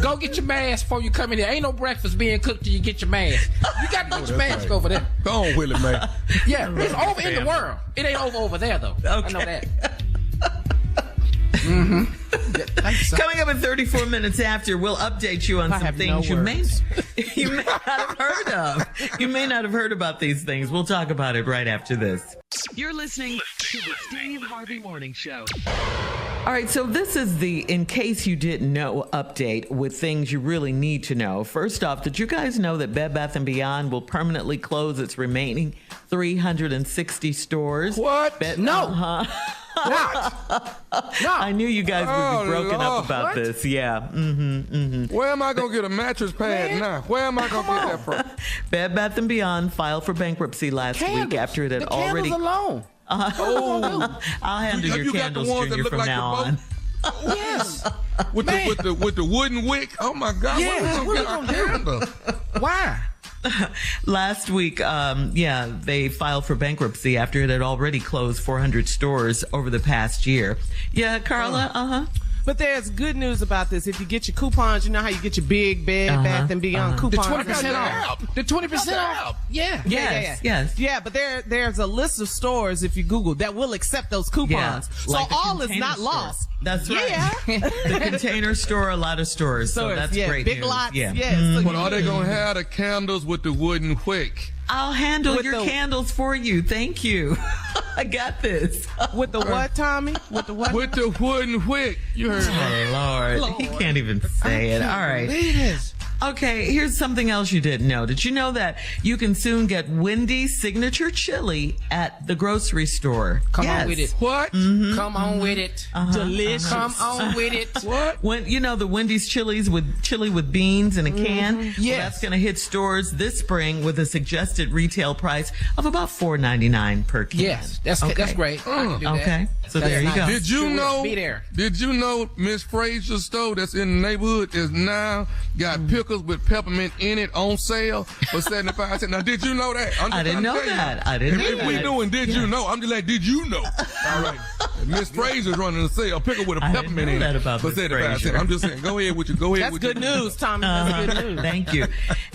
Go get your mask before you come in here. Ain't no breakfast being cooked till you get your mask. You got to get your mask over there. Go on, Willie, man. Yeah, it's over in the world. It ain't over there, though. Okay. I know that. Coming up in 34 minutes after, we'll update you on some things you may not have heard of. You may not have heard about these things. We'll talk about it right after this. You're listening to the Steve Harvey Morning Show. All right, so this is the in case you didn't know update with things you really need to know. First off, did you guys know that Bed Bath & Beyond will permanently close its remaining 360 stores? What? No. What? No. I knew you guys would be broken up about this. Yeah. Where am I going to get a mattress pad now? Where am I going to get that from? Bed Bath & Beyond filed for bankruptcy last week after it had already... alone. I'll handle your candles, Junior, from now on. Yes. With the wooden wick? Oh, my God. Yes. What are we going to get our candles? Why? Last week, they filed for bankruptcy after it had already closed 400 stores over the past year. Yeah, Carla? But there's good news about this. If you get your coupons, you know how you get your big Bed Bath and Beyond coupons. The 20% off. The 20% off. Yeah. Yes. Yeah, but there's a list of stores, if you Google, that will accept those coupons. Yeah, so like all is not store. lost. That's right. Yeah. The Container Store, a lot of stores. So that's great big news. lots. Yeah. Yes. But are they going to have the candles with the wooden wick? I'll handle With your the- candles for you. Thank you. I got this. With the what, Tommy? With the what? With the wooden wick. You heard me. Oh, Lord. He can't even say it. All right. Okay, here's something else you didn't know. Did you know that you can soon get Wendy's signature chili at the grocery store? Come on with it. What? Come on with it. Delicious. Come on with it. What? When the Wendy's chili with beans in a can. Yes. Well, that's going to hit stores this spring with a suggested retail price of about $4.99 per can. Yes, that's great. I can do that. Okay, so That's there you nice. go. Did you know? Be there. Did you know Miss Frazier's store that's in the neighborhood is now got pickles with peppermint in it on sale for 75 cents? Now, did you know that? I didn't know that. I didn't know If we that. doing, did you know? I'm just like, did you know? All right. Miss Frazier's running a sale, pickle with a I didn't peppermint know in that it about for Miss 75 cents. Frazier. I'm just saying, go ahead with you. Go ahead That's with good your news, Tommy. That's good news. Thank you.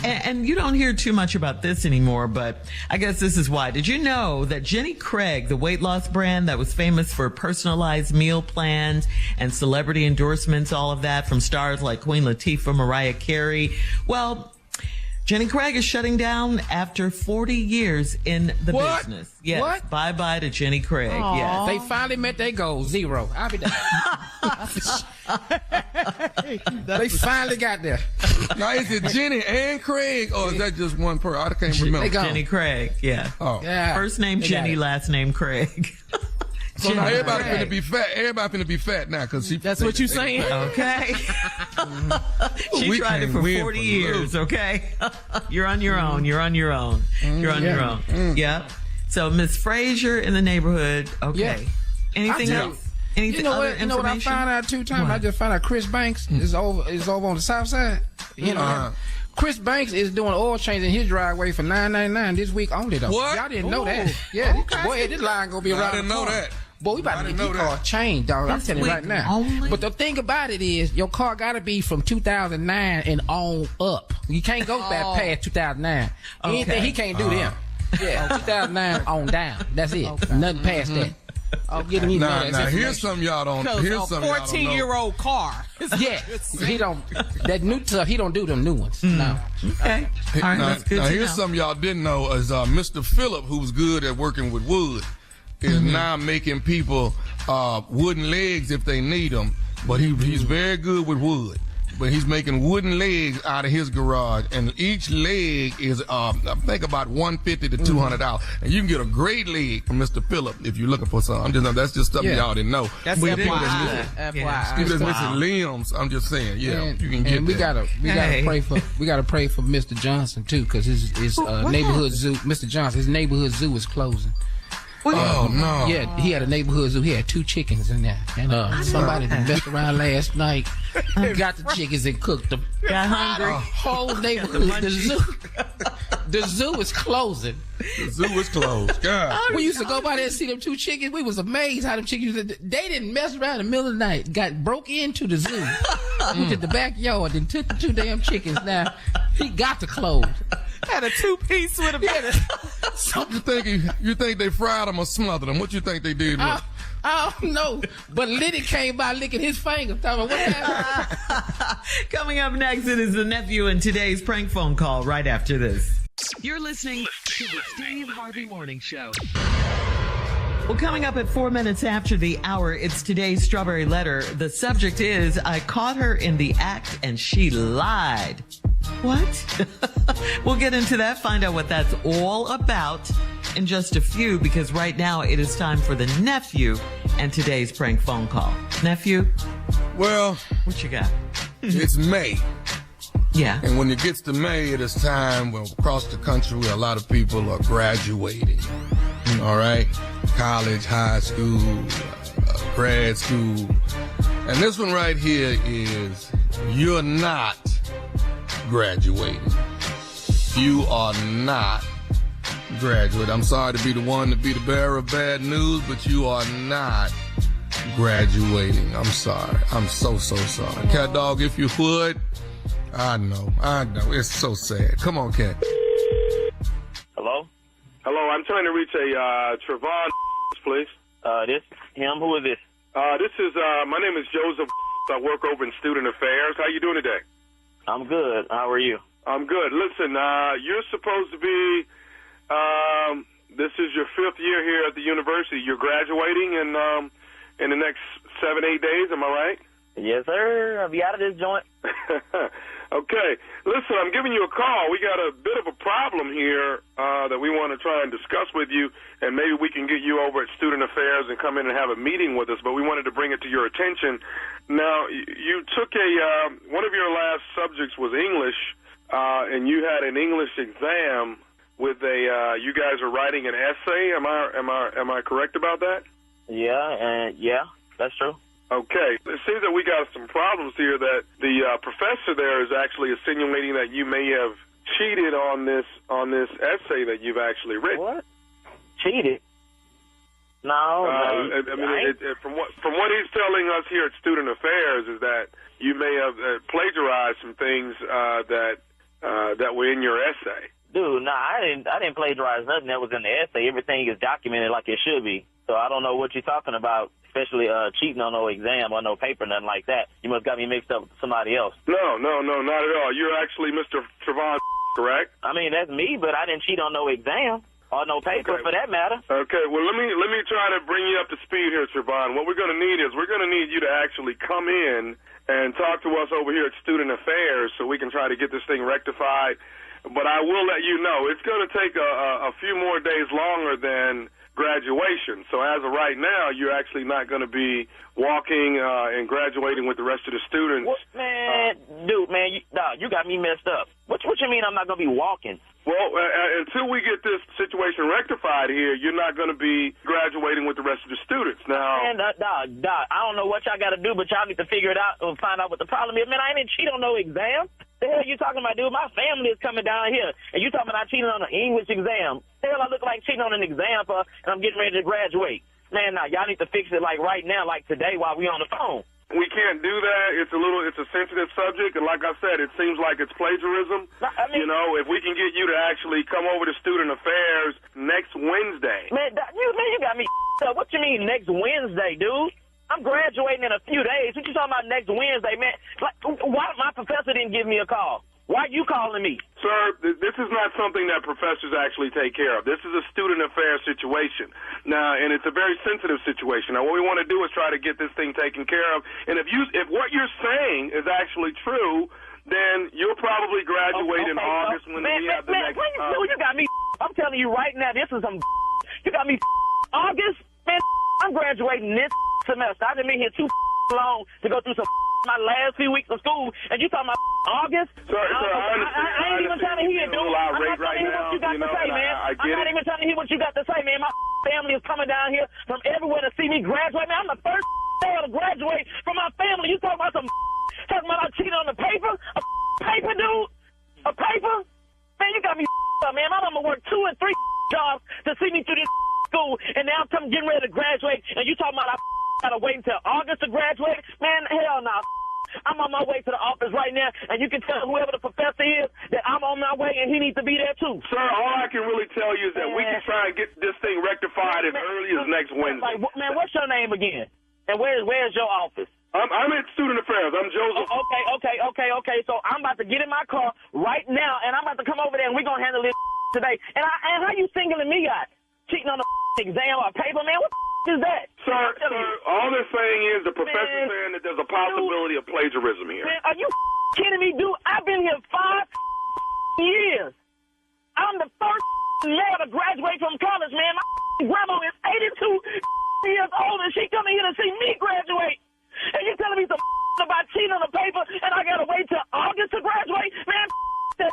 And you don't hear too much about this anymore, but I guess this is why. Did you know that Jenny Craig, the weight loss brand that was famous for personalized meal plans and celebrity endorsements, all of that from stars like Queen Latifah, Mariah Carey? Well, Jenny Craig is shutting down after 40 years in the What? business. Yes. What? Bye-bye to Jenny Craig. Yes. They finally met their goal, 0. I'll be there. They finally got there. Now, is it Jenny and Craig, or is that just one person? I can't remember. They go. Jenny Craig. Yeah. Oh. Yeah. First name They got Jenny, it. last name Craig. So now everybody Craig. finna be fat. Everybody finna be fat now because she. That's what you saying? Okay. She We tried it can't for win 40 for years, lose. okay? You're on your own. You're on your own. You're on your own. Yeah. So Miss Frazier in the neighborhood. Okay. Yeah. Anything I'll tell else? Anything You know other what? You know what I information? found out 2 times? What? I just found out Chris Banks is over on the south side. You know, Uh-huh. Chris Banks is doing oil change in his driveway for $9.99 this week only though. What? Y'all didn't know that? Yeah, boy, this line gonna be around. I didn't the know corner. that. Boy, we I about to didn't get know your car that. changed, dog. I'm This telling you right week now. only? But the thing about it is, your car gotta be from 2009 and on up. You can't go back past 2009. Anything he can't do them. Yeah, 2009 on down. That's it. Nothing past that. I'll get him. Now here's something y'all don't. Here's A something y'all don't know. 14-year-old car. Yeah, he don't. That new stuff, he don't do them new ones. No. Okay. All right. Now, That's good now to here's know. something y'all didn't know is Mr. Phillip, who's good at working with wood, is now making people wooden legs if they need them. But he's very good with wood. But he's making wooden legs out of his garage, and each leg is I think about $150 to $200, and you can get a great leg from Mr. Phillip if you're looking for some. That's just something Yeah. y'all didn't know. That's We didn't FYI. know that. FYI. People that's missing limbs. I'm just saying, you can get and we that. gotta pray for Mr. Johnson too, because his neighborhood zoo, Mr. Johnson, his neighborhood zoo is closing. Oh no! Yeah, he had a neighborhood zoo. He had 2 chickens in there, and somebody that messed around last night got the chickens and cooked them. Got hungry. Whole neighborhood, the zoo is closing. The zoo is closed. God. We used to go by there and see them 2 chickens. We was amazed how them chickens, they didn't mess around in the middle of the night. Got broke into the zoo, went to the backyard and took the 2 damn chickens. Now, he got to close. Had a 2-piece with a You think they fried them or smothered them? What you think they did? With? I don't know, but Liddy came by licking his finger. Talking about what happened. Coming up next, it is the nephew in today's prank phone call right after this. You're listening to the Steve Harvey Morning Show. Well, coming up at 4 minutes after the hour, it's today's Strawberry Letter. The subject is, I caught her in the act and she lied. What? We'll get into that, find out what that's all about in just a few, because right now it is time for the nephew and today's prank phone call. Nephew, Well, what you got? it's May. Yeah. And when it gets to May, it is time when across the country a lot of people are graduating. All right? College, high school, grad school. And this one right here is, you're not graduating. You are not graduating. I'm sorry to be the one to be the bearer of bad news, but you are not graduating. I'm sorry. I'm so sorry. Cat Dog, if you would. I know. It's so sad. Come on, Cat. Hello? Hello, I'm trying to reach a Trevon, please. This him? Who is this? This is, my name is Joseph. I work over in Student Affairs. How you doing today? I'm good. How are you? I'm good. Listen, you're supposed to be, this is your 5th year here at the university. You're graduating in the next 7-8 days, am I right? Yes, sir. I'll be out of this joint. Okay. Listen, I'm giving you a call. We got a bit of a problem here that we want to try and discuss with you, and maybe we can get you over at Student Affairs and come in and have a meeting with us, but we wanted to bring it to your attention. Now, you took one of your last subjects was English, and you had an English exam with you guys are writing an essay. Am I correct about that? Yeah, that's true. Okay. It seems that we got some problems here that the professor there is actually insinuating that you may have cheated on this essay that you've actually written. What? Cheated? No. From what he's telling us here at Student Affairs is that you may have plagiarized some things that were in your essay. Dude, I didn't plagiarize nothing that was in the essay. Everything is documented like it should be. So I don't know what you're talking about, especially cheating on no exam or no paper, nothing like that. You must got me mixed up with somebody else. No, not at all. You're actually Mr. Trevon, correct? I mean, that's me, but I didn't cheat on no exam or no paper for that matter. Okay, well, let me try to bring you up to speed here, Trevon. What we're going to need is we're going to need you to actually come in and talk to us over here at Student Affairs so we can try to get this thing rectified. But I will let you know it's going to take a few more days longer than graduation. So as of right now, you're actually not going to be walking and graduating with the rest of the students. What, man, you got me messed up. What you mean I'm not going to be walking? Well, until we get this situation rectified here, you're not going to be graduating with the rest of the students. Now, man, Doc, I don't know what y'all got to do, but y'all need to figure it out and find out what the problem is. Man, I didn't cheat on no exam. The hell you talking about, dude? My family is coming down here, and you talking about I cheated on an English exam. The hell I look like cheating on an exam for, and I'm getting ready to graduate. Man, y'all need to fix it like right now, like today while we on the phone. We can't do that. It's a sensitive subject, and like I said, it seems like it's plagiarism. You know, if we can get you to actually come over to Student Affairs next Wednesday. Man, you got me up. What you mean next Wednesday, dude? I'm graduating in a few days. What you talking about next Wednesday, man? Like, why my professor didn't give me a call? Why are you calling me? Sir, this is not something that professors actually take care of. This is a student affairs situation. Now, and it's a very sensitive situation. Now, what we want to do is try to get this thing taken care of. And if what you're saying is actually true, then you'll probably graduate in August when we have the next... You got me... I'm telling you right now, this is some... You got me... August? Man, I'm graduating this semester. I've been here too long to go through my last few weeks of school, and you talking about August? Sir, I ain't even trying to hear it, dude. I'm not trying to hear what you got to say, man. I'm not even trying to hear what you got to say, man. My family is coming down here from everywhere to see me graduate. Man, I'm the first to graduate from my family. You talking about talking about I cheated on the paper? A paper, dude? A paper? Man, you got me up, man. My mama worked 2 and 3 jobs to see me through this school, and now I'm getting ready to graduate, and you talking about I gotta wait until August to graduate? Man, hell no. I'm on my way to the office right now, and you can tell whoever the professor is that I'm on my way, and he needs to be there too. Sir, all I can really tell you is that we can try and get this thing rectified as early as next Wednesday. Man, what's your name again? And where's your office? I'm at Student Affairs. I'm Joseph. Okay. So I'm about to get in my car right now, and I'm about to come over there, and we're gonna handle this today. And how you singling me out? Cheating on the exam or paper, man? What is that? Sir, all they're saying is the professor's saying that there's a possibility of plagiarism here. Man, are you kidding me, dude? I've been here 5 years. I'm the first male to graduate from college, man. My grandma is 82 years old, and she coming here to see me graduate. And you telling me some about cheating on the paper, and I gotta wait till August to graduate? Man, that.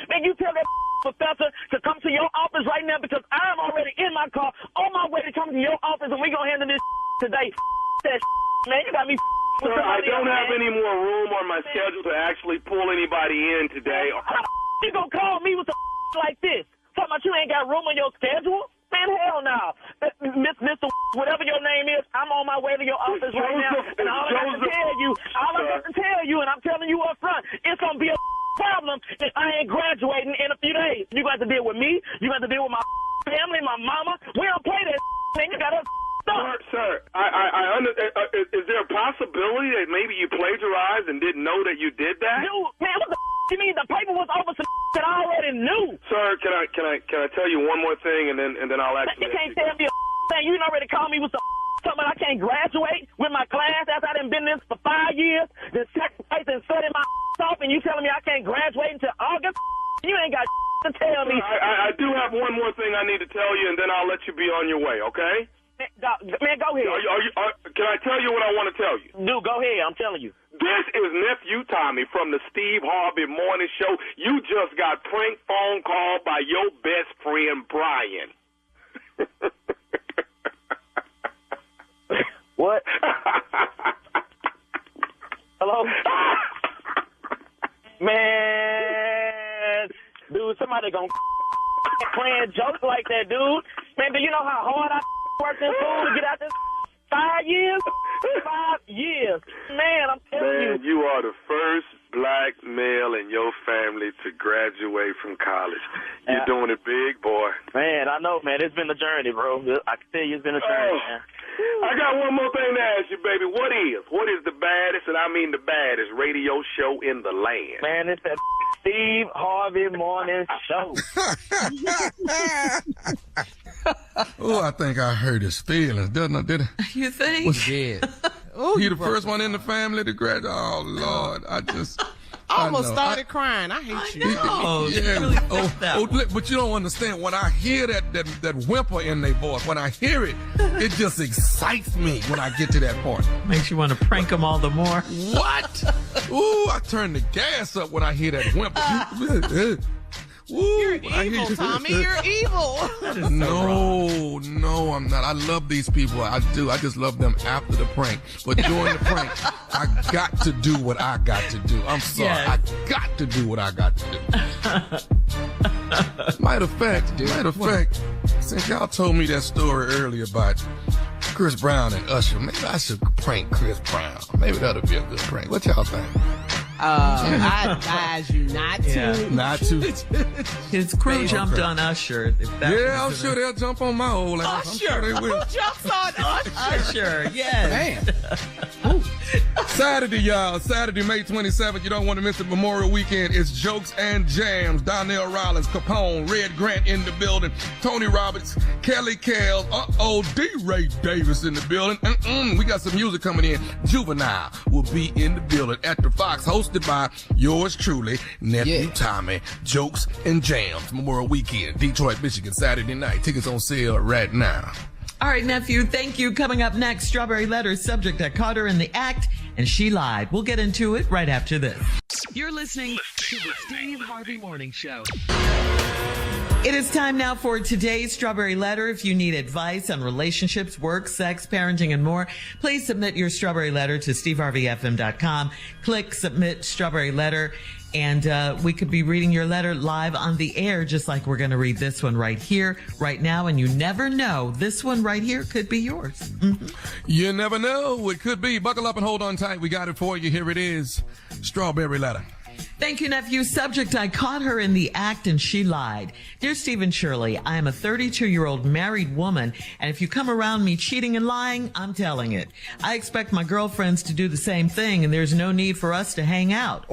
Man, you tell that professor to come to your office right now, because I'm already in my car on my way to come to your office, and we're going to handle this today. That man, you got me. Sir, I don't have any more room on my schedule to actually pull anybody in today. You going to call me with some like this. Talking about you ain't got room on your schedule? Man, hell no. Mr. Whatever your name is, I'm on my way to your office right now. And all I got to tell you, and I'm telling you up front, it's going to be a problem if I ain't graduating in a few days. You got to deal with me. You got to deal with my family, my mama. We don't play that man. You got to stop. Sir, is there a possibility that maybe you plagiarized and didn't know that you did that? Dude, man, what the you mean? The paper was over some that I already knew. Sir, can I tell you one more thing and then I'll ask you. You can't tell me a thing. You already called me with some something I can't graduate with my class after I done been this for 5 years, then sacrifice and study my off, and you telling me I can't graduate until August? You ain't got to tell me. I do have one more thing I need to tell you, and then I'll let you be on your way, okay? Man, go ahead. Can I tell you what I want to tell you? Dude, go ahead. I'm telling you. This is Nephew Tommy from the Steve Harvey Morning Show. You just got prank phone called by your best friend, Brian. What? Hello? Man, dude, somebody gonna playing jokes like that, dude. Man, do you know how hard I worked in school to get out this 5 years? 5 years. Man, I'm telling you. Man, you are the first black male in your family to graduate from college. You're doing it big, boy. Man, I know, man. It's been a journey, bro. I can tell you it's been a journey, man. I got one more thing to ask you, baby. What is the baddest, and I mean the baddest, radio show in the land? Man, it's that Steve Harvey Morning Show. Oh, I think I hurt his feelings, doesn't I? Did I? You think? What's dead? He the first one in the family to graduate. Oh, Lord. I almost started crying. I hate you. But you don't understand. When I hear that whimper in their voice, when I hear it, it just excites me when I get to that part. Makes you want to prank them all the more. What? Ooh, I turn the gas up when I hear that whimper. Ooh, you're evil, Tommy. You're evil. No, I'm not. I love these people. I do. I just love them after the prank. But during the prank, I got to do what I got to do. I'm sorry. Yes. I got to do what I got to do. Matter of fact, since y'all told me that story earlier about Chris Brown and Usher, maybe I should prank Chris Brown. Maybe that'll be a good prank. What y'all think? I advise you not to. Yeah. Not to. His crew jumped on Usher. I'm sure they'll jump on my old ass. Usher. I'm sure they will. Who jumps on Usher? Usher, yes. Man. Saturday, y'all. Saturday, May 27th. You don't want to miss the Memorial Weekend. It's Jokes and Jams. Donnell Rollins, Capone, Red Grant in the building. Tony Roberts, Kelly Kells. D-Ray Davis in the building. We got some music coming in. Juvenile will be in the building at the Fox, hosted by yours truly, Nephew Tommy. Jokes and Jams. Memorial Weekend, Detroit, Michigan, Saturday night. Tickets on sale right now. All right, Nephew, thank you. Coming up next, Strawberry Letter, subject I caught her in the act, and she lied. We'll get into it right after this. You're listening to the Steve Harvey Morning Show. It is time now for today's Strawberry Letter. If you need advice on relationships, work, sex, parenting, and more, please submit your Strawberry Letter to steveharveyfm.com. Click Submit Strawberry Letter, and we could be reading your letter live on the air, just like we're going to read this one right here, right now. And you never know, this one right here could be yours. Mm-hmm. You never know. It could be. Buckle up and hold on tight. We got it for you. Here it is. Strawberry Letter. Thank you, Nephew. Subject, I caught her in the act and she lied. Dear Stephen Shirley, I am a 32-year-old married woman, and if you come around me cheating and lying, I'm telling it. I expect my girlfriends to do the same thing, and there's no need for us to hang out,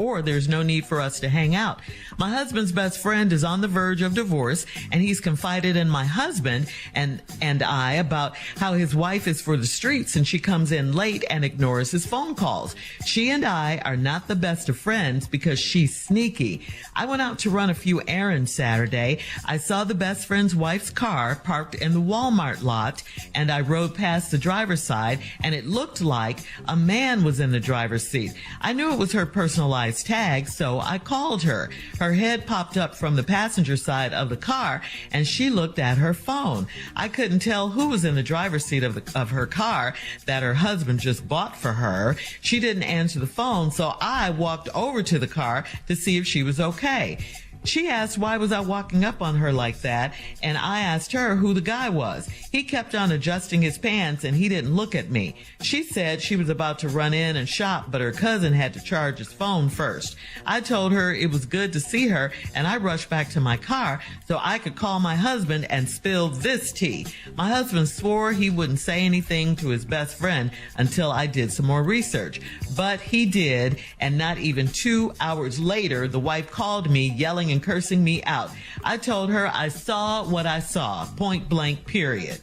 My husband's best friend is on the verge of divorce, and he's confided in my husband and I about how his wife is for the streets and she comes in late and ignores his phone calls. She and I are not the best of friends because she's sneaky. I went out to run a few errands Saturday. I saw the best friend's wife's car parked in the Walmart lot, and I rode past the driver's side, and it looked like a man was in the driver's seat. I knew it was her personalized tag, so I called her. Her head popped up from the passenger side of the car, and she looked at her phone. I couldn't tell who was in the driver's seat of her car that her husband just bought for her. She didn't answer the phone, so I walked over to the car to see if she was okay. She asked why was I walking up on her like that, and I asked her who the guy was. He kept on adjusting his pants and he didn't look at me. She said she was about to run in and shop, but her cousin had to charge his phone first. I told her it was good to see her, and I rushed back to my car so I could call my husband and spill this tea. My husband swore he wouldn't say anything to his best friend until I did some more research. But he did, and not even 2 hours later, the wife called me yelling and cursing me out. I told her I saw what I saw, point blank, period.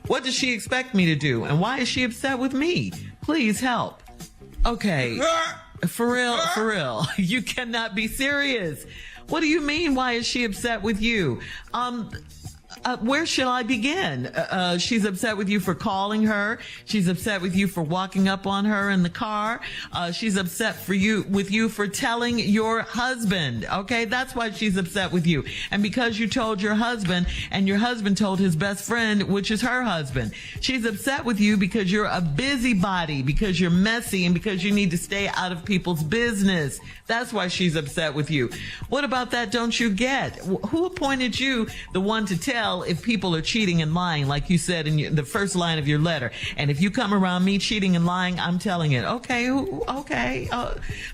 What does she expect me to do, and why is she upset with me? Please help. Okay, for real, you cannot be serious. What do you mean, why is she upset with you? Where should I begin? She's upset with you for calling her. She's upset with you for walking up on her in the car. She's upset with you for telling your husband. Okay, that's why she's upset with you. And because you told your husband, and your husband told his best friend, which is her husband. She's upset with you because you're a busybody, because you're messy, and because you need to stay out of people's business. That's why she's upset with you. What about that don't you get? Who appointed you the one to tell if people are cheating and lying, like you said in the first line of your letter? And if you come around me cheating and lying, I'm telling it. Okay,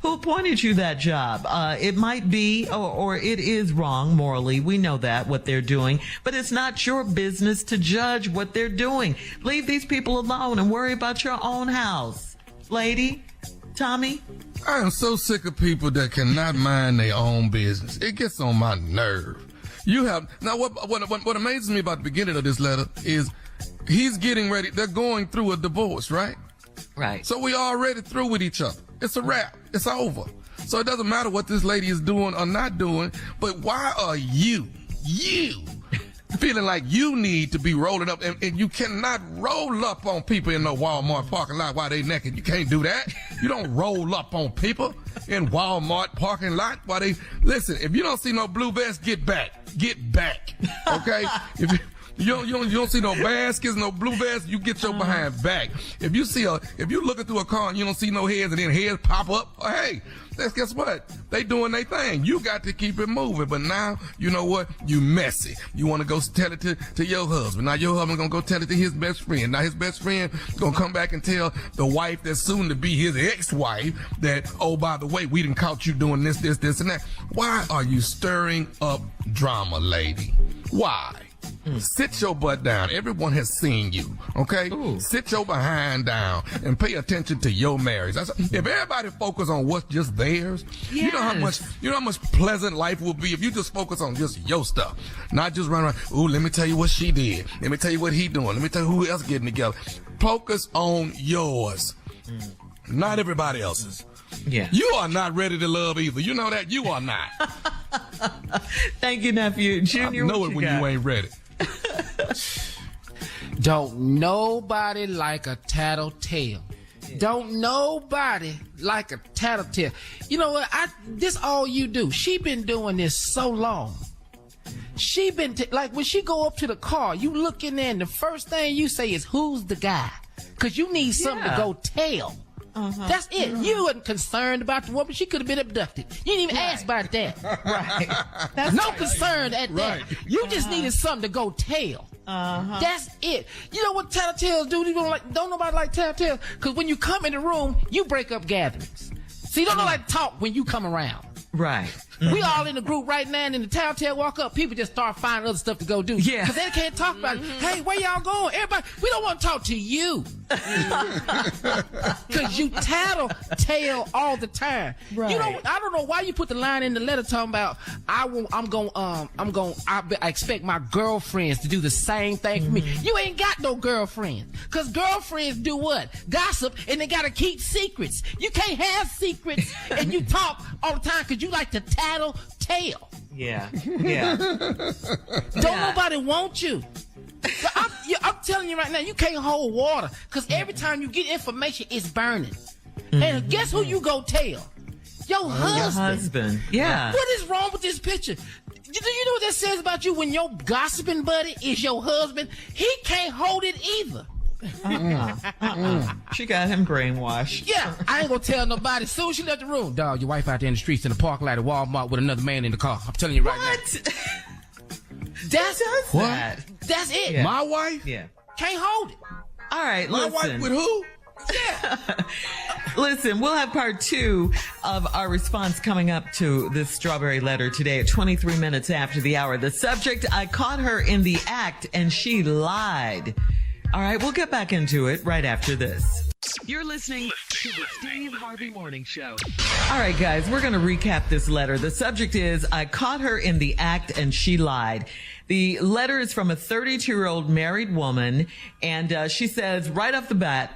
who appointed you that job? It might be, or it is wrong morally. We know that, what they're doing. But it's not your business to judge what they're doing. Leave these people alone and worry about your own house. Lady, Tommy? I am so sick of people that cannot mind their own business. It gets on my nerve. What amazes me about the beginning of this letter is he's getting ready. They're going through a divorce, right? Right. So we already through with each other. It's a wrap. It's over. So it doesn't matter what this lady is doing or not doing, but why are you feeling like you need to be rolling up, and you cannot roll up on people in no Walmart parking lot while they naked. You can't do that. You don't roll up on people in Walmart parking lot while they, listen, if you don't see no blue vest, get back, okay? If you don't see no baskets, no blue vests, you get your behind back. If you looking through a car and you don't see no heads and then heads pop up, hey, guess what? They doing their thing. You got to keep it moving. But now, you know what? You messy. You want to go tell it to your husband. Now your husband gonna go tell it to his best friend. Now his best friend gonna come back and tell the wife that's soon to be his ex-wife that, oh, by the way, we done caught you doing this, and that. Why are you stirring up drama, lady? Why? Sit your butt down. Everyone has seen you, okay? Ooh. Sit your behind down and pay attention to your marriage. If everybody focus on what's just theirs, yes. you know how much pleasant life will be if you just focus on just your stuff, not just run around. Ooh, let me tell you what she did. Let me tell you what he doing. Let me tell you who else getting together. Focus on yours, not everybody else's. Yeah. You are not ready to love either. You know that? You are not. Thank you, nephew. Junior, I know it when you ain't ready. Don't nobody like a tattletale. Don't nobody like a tattletale. You know what? This all you do. She been doing this so long. She been like when she go up to the car, you look in there and the first thing you say is, "Who's the guy?" Because you need something to go tell. Uh-huh. That's it. You wasn't concerned about the woman. She could have been abducted. You didn't even ask about that. Right. That's no concern at that. You just needed something to go tell. Uh-huh. That's it. You know what tattletales do? Don't nobody like tattletales? Because when you come in the room, you break up gatherings. So you don't like to talk when you come around. Right. We all in the group right now, and in the tattletale walk up, people just start finding other stuff to go do. Yeah. Because they can't talk about it. Hey, where y'all going? Everybody, we don't want to talk to you. Because you tattletale all the time. Right. You know, I don't know why you put the line in the letter talking about I expect my girlfriends to do the same thing for me. You ain't got no girlfriends. Because girlfriends do what? Gossip, and they got to keep secrets. You can't have secrets and you talk all the time because you like to tattletale. Yeah. Don't nobody want you. I'm telling you right now, you can't hold water because every time you get information, it's burning. And guess who you go tell? Your husband. Yeah. What is wrong with this picture? Do you know what that says about you when your gossiping buddy is your husband? He can't hold it either. She got him brainwashed. Yeah, I ain't gonna tell nobody. As soon as she left the room, dog, your wife out there in the streets in the parking lot at Walmart with another man in the car. I'm telling you right now. That's what? That's it. Yeah. My wife? Yeah. Can't hold it. All right, My listen. wife with who? Listen, we'll have part 2 of our response coming up to this strawberry letter today at 23 minutes after the hour. The subject, I caught her in the act and she lied. All right, we'll get back into it right after this. You're listening to the Steve Harvey Morning Show. All right, guys, we're going to recap this letter. The subject is, I caught her in the act and she lied. The letter is from a 32-year-old married woman, and she says right off the bat,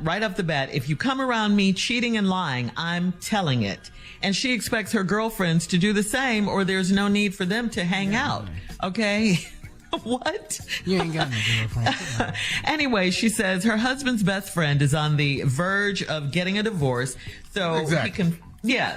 if you come around me cheating and lying, I'm telling it. And she expects her girlfriends to do the same, or there's no need for them to hang out. Okay? What? You ain't got no girlfriend. Anyway, she says her husband's best friend is on the verge of getting a divorce. So Exactly.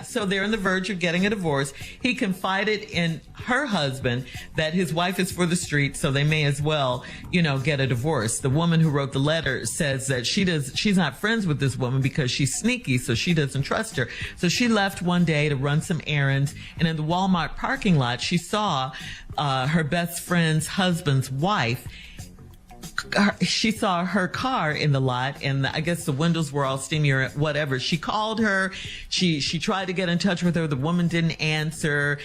so they're on the verge of getting a divorce. He confided in her husband that his wife is for the street, so they may as well, get a divorce. The woman who wrote the letter says that she's not friends with this woman because she's sneaky, so she doesn't trust her. So she left one day to run some errands, and in the Walmart parking lot, she saw her best friend's husband's wife. She saw her car in the lot, and I guess the windows were all steamy or whatever. She called her. She tried to get in touch with her. The woman didn't answer.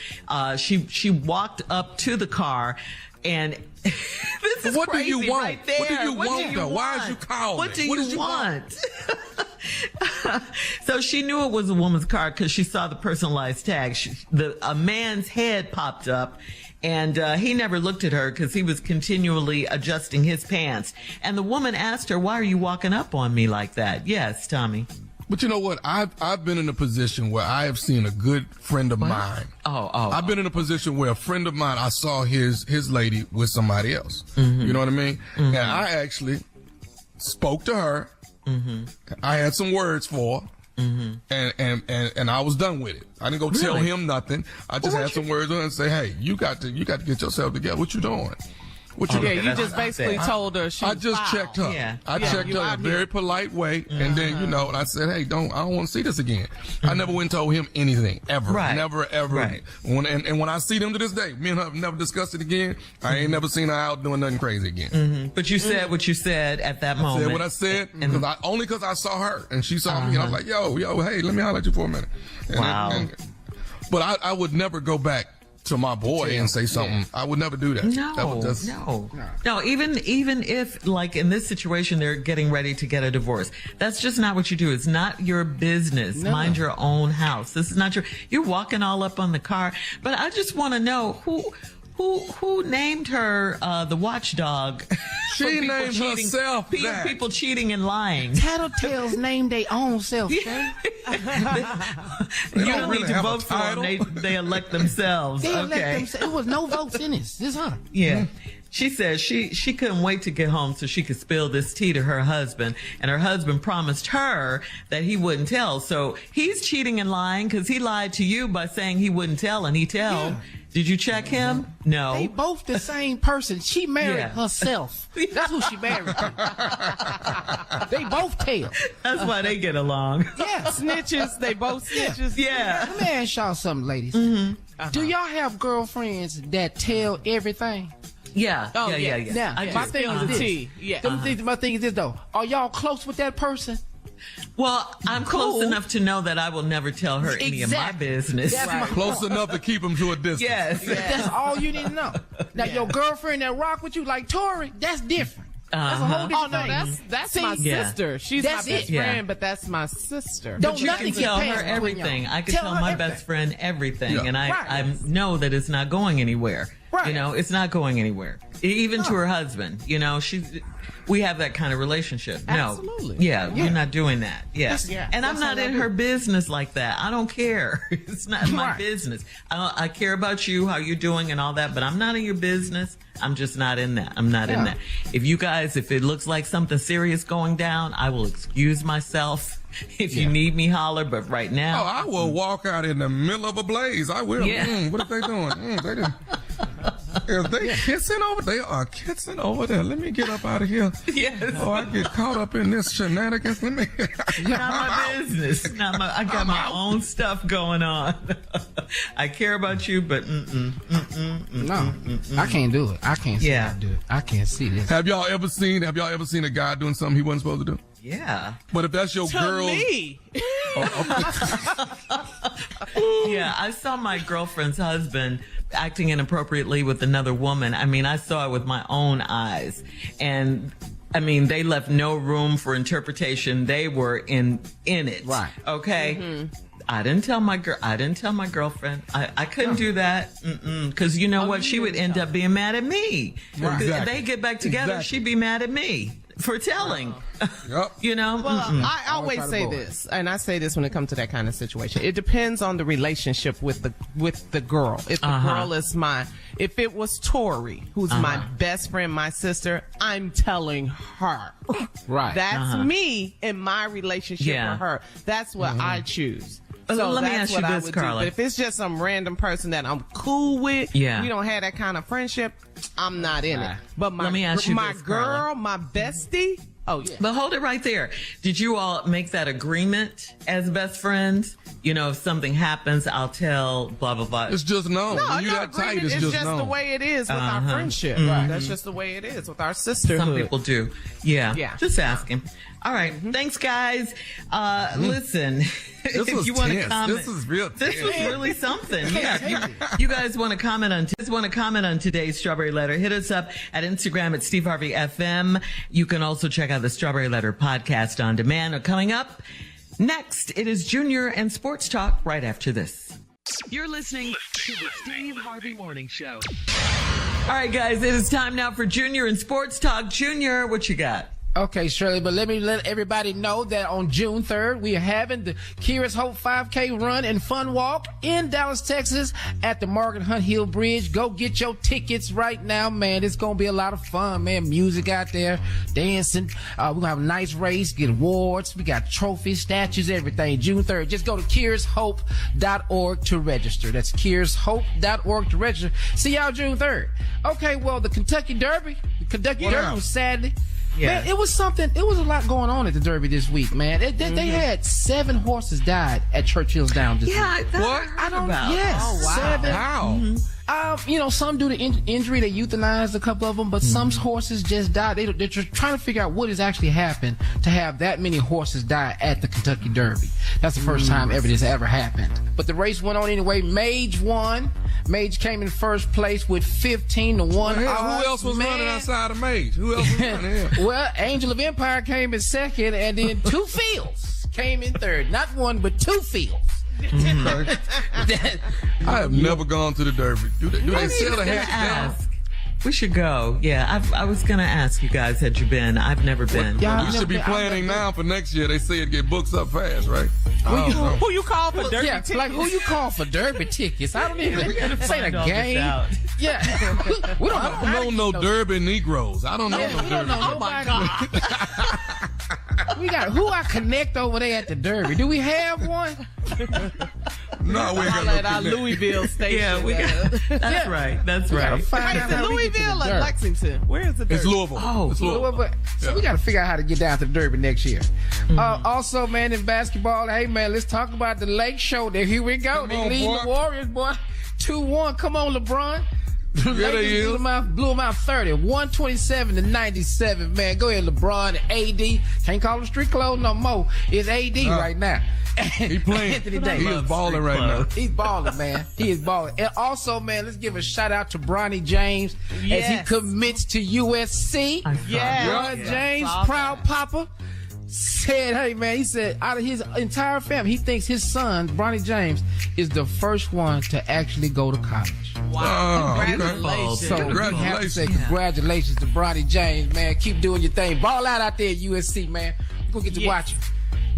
She walked up to the car, and this is What crazy do you want? right there. What do you want, though? Why is you calling? What do you want? So she knew it was a woman's car because she saw the personalized tag. A man's head popped up. And he never looked at her because he was continually adjusting his pants. And the woman asked her, why are you walking up on me like that? Yes, Tommy. But you know what? I've been in a position where I have seen a good friend of mine. I've been in a position where a friend of mine, I saw his lady with somebody else. Mm-hmm. You know what I mean? Mm-hmm. And I actually spoke to her. Mm-hmm. I had some words for her. Mm-hmm. And I was done with it. I didn't go tell him nothing. I just had some words on her and say, hey, you got to get yourself together. What you doing? What you doing? You just basically told her she was I just foul. checked her. Yeah. I checked her in a very polite way. And then, and I said, hey, I don't want to see this again. I never went and told him anything, ever. Right. Never, ever. Right. And when I see them to this day, me and her have never discussed it again. I ain't never seen her out doing nothing crazy again. Mm-hmm. But you said what you said at that moment. I said what I said, only because I saw her and she saw me. And I was like, yo, hey, let me holler at you for a minute. But I would never go back to my boy and say something. I would never do that. No. Even if, like in this situation, they're getting ready to get a divorce. That's just not what you do. It's not your business. No. Mind your own house. This is not you're walking all up on the car. But I just want to know who named her the watchdog? She named herself that. People cheating and lying. Tattletales named their own self. You don't need to vote for them. They elect themselves. They elect themselves. There was no votes in this. This her. Yeah. She says she couldn't wait to get home so she could spill this tea to her husband. And her husband promised her that he wouldn't tell. So he's cheating and lying because he lied to you by saying he wouldn't tell, and he told. Yeah. Did you check him? No. They both the same person. She married herself. That's who she married to. They both tell. That's why they get along. Yeah, snitches. They both snitches. Yeah. Let me ask y'all something, ladies. Mm-hmm. Do y'all have girlfriends that tell everything? Yeah. Oh, yeah. Now, my thing is the tea. Yeah. My thing is this, though. Are y'all close with that person? Well, I'm close enough to know that I will never tell her any of my business. Close enough to keep them to a distance. Yes. That's all you need to know. Now, your girlfriend that rock with you like Tori, that's different. That's a whole different thing. No, that's my sister. She's my best friend, but that's my sister. But you can tell her everything. I can tell my best friend everything, and I know that it's not going anywhere. Right. It's not going anywhere. Even to her husband. We have that kind of relationship. Absolutely. No. Yeah, we're not doing that. And I'm not in her business like that. I don't care. It's not my business. I care about you, how you're doing and all that, but I'm not in your business. I'm just not in that. I'm not in that. If it looks like something serious going down, I will excuse myself. If you need me, holler. But right now, I will walk out in the middle of a blaze. I will. Yeah. What are they doing? They didn't. Is they kissing over? They are kissing over there. Let me get up out of here. Yes. Oh, I get caught up in this shenanigans. Let me. Not my business. I got my own stuff going on. I care about you, but no, I can't do it. I can't see how to do it. I can't see this. Have y'all ever seen a guy doing something he wasn't supposed to do? Yeah. But if that's your girl. Me. Yeah, I saw my girlfriend's husband acting inappropriately with another woman. I mean, I saw it with my own eyes. And I mean, they left no room for interpretation. They were in it. Right. Okay. Mm-hmm. I didn't tell my girlfriend. I couldn't do that. Because you know what? She would end up being mad at me. Right. Exactly. They get back together. Exactly. She'd be mad at me for telling. Yep. You know? Well, I always say this, and I say this when it comes to that kind of situation. It depends on the relationship with the girl. If the girl is if it was Tori, who's my best friend, my sister, I'm telling her. Right. That's me in my relationship with her. That's what I choose. So let me that's ask you what this, I would Carla. do. But if it's just some random person that I'm cool with, we don't have that kind of friendship, I'm not in it. But let me ask you my this, girl, Carla. my bestie, oh yeah. But hold it right there. Did you all make that agreement as best friends? You know, if something happens, I'll tell blah, blah, blah. It's just known. No, When you that tight, it's just known. the way it is with our friendship. Right. That's just the way it is with our sisterhood. Some people do. Yeah. Yeah. Just asking. All right. Thanks, guys. Listen, This if was you want to tense. comment, This is real this tense. was really something. Yeah. You guys want to comment on today's Strawberry Letter? Hit us up at Instagram at Steve Harvey FM. You can also check out the Strawberry Letter podcast on demand. Coming up next, it is Junior and Sports Talk right after this. You're listening to the Steve Harvey Morning Show. All right, guys, it is time now for Junior and Sports Talk. Junior, what you got? Okay, Shirley, but let me let everybody know that on June 3rd, we are having the Kira's Hope 5K Run and Fun Walk in Dallas, Texas at the Margaret Hunt Hill Bridge. Go get your tickets right now, man. It's going to be a lot of fun, man. Music out there, dancing. We're going to have a nice race, get awards. We got trophies, statues, everything. June 3rd. Just go to KearsHope.org to register. That's KearsHope.org to register. See y'all June 3rd. Okay, well, the Kentucky Derby Derby was Saturday. Yeah. Man, it was something. It was a lot going on at the Derby this week, man. They had 7 horses died at Churchill's Down this week. What? I don't know. Yes. Oh, wow. 7. How? Some due to injury, they euthanized a couple of them, but some horses just died. They're just trying to figure out what has actually happened to have that many horses die at the Kentucky Derby. That's the first time this ever happened. But the race went on anyway. Mage won. Mage came in first place with 15-1. Well, who else was running outside of Mage? Who else was running here? Well, Angel of Empire came in second, and then 2 Fields came in third. Not one, but 2 Fields. I have never gone to the Derby. Do they sell the hat? We should go. Yeah, I was going to ask you guys, had you been? I've never been. We should be planning now for next year. They say it get books up fast, right? Who you call for Derby tickets? Like who you call for Derby tickets? I don't even. This ain't a game. Yeah. We don't I don't know no Derby Negroes. I don't know no Derby. Oh my God. We got who I connect over there at the Derby. Do we have one? No, we got at our Louisville station. Yeah, we got. That's right. That's right. Wait, is it Louisville or Lexington? Where is the Derby? It's Louisville. Oh, it's Louisville. So we got to figure out how to get down to the Derby next year. Also, man, in basketball, hey man, let's talk about the Lake Show. There, here we go. They leading the Warriors, boy. 2-1. Come on, LeBron. Yeah, they is. Blew them out 30. 127-97, man. Go ahead, LeBron. AD. Can't call him street clothes no more. It's AD right now. He playing. Anthony Davis. He is balling right now. He's balling, man. He is balling. And also, man, let's give a shout out to Bronny James as he commits to USC. Bronny James, proud papa, said, hey, man, he said out of his entire family, he thinks his son, Bronny James, is the first one to actually go to college. Wow. Congratulations. So we have to say congratulations to Bronny James, man. Keep doing your thing. Ball out there at USC, man. We're going to get to watch you.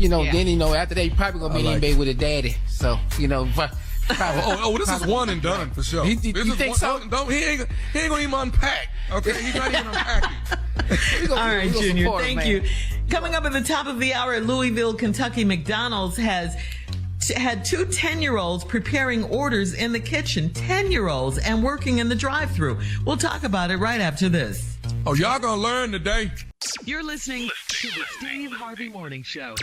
Then, after that, you're probably going to be in NBA with a daddy. So, this is one and done for sure. You think so? He ain't going to even unpack. Okay, he's not even unpacking. All right, Junior, thank you. Coming up at the top of the hour at Louisville, Kentucky, McDonald's has had two 10-year-olds preparing orders in the kitchen, 10-year-olds, and working in the drive-thru. We'll talk about it right after this. Oh, y'all gonna learn today. You're listening to the Steve Harvey Morning Show.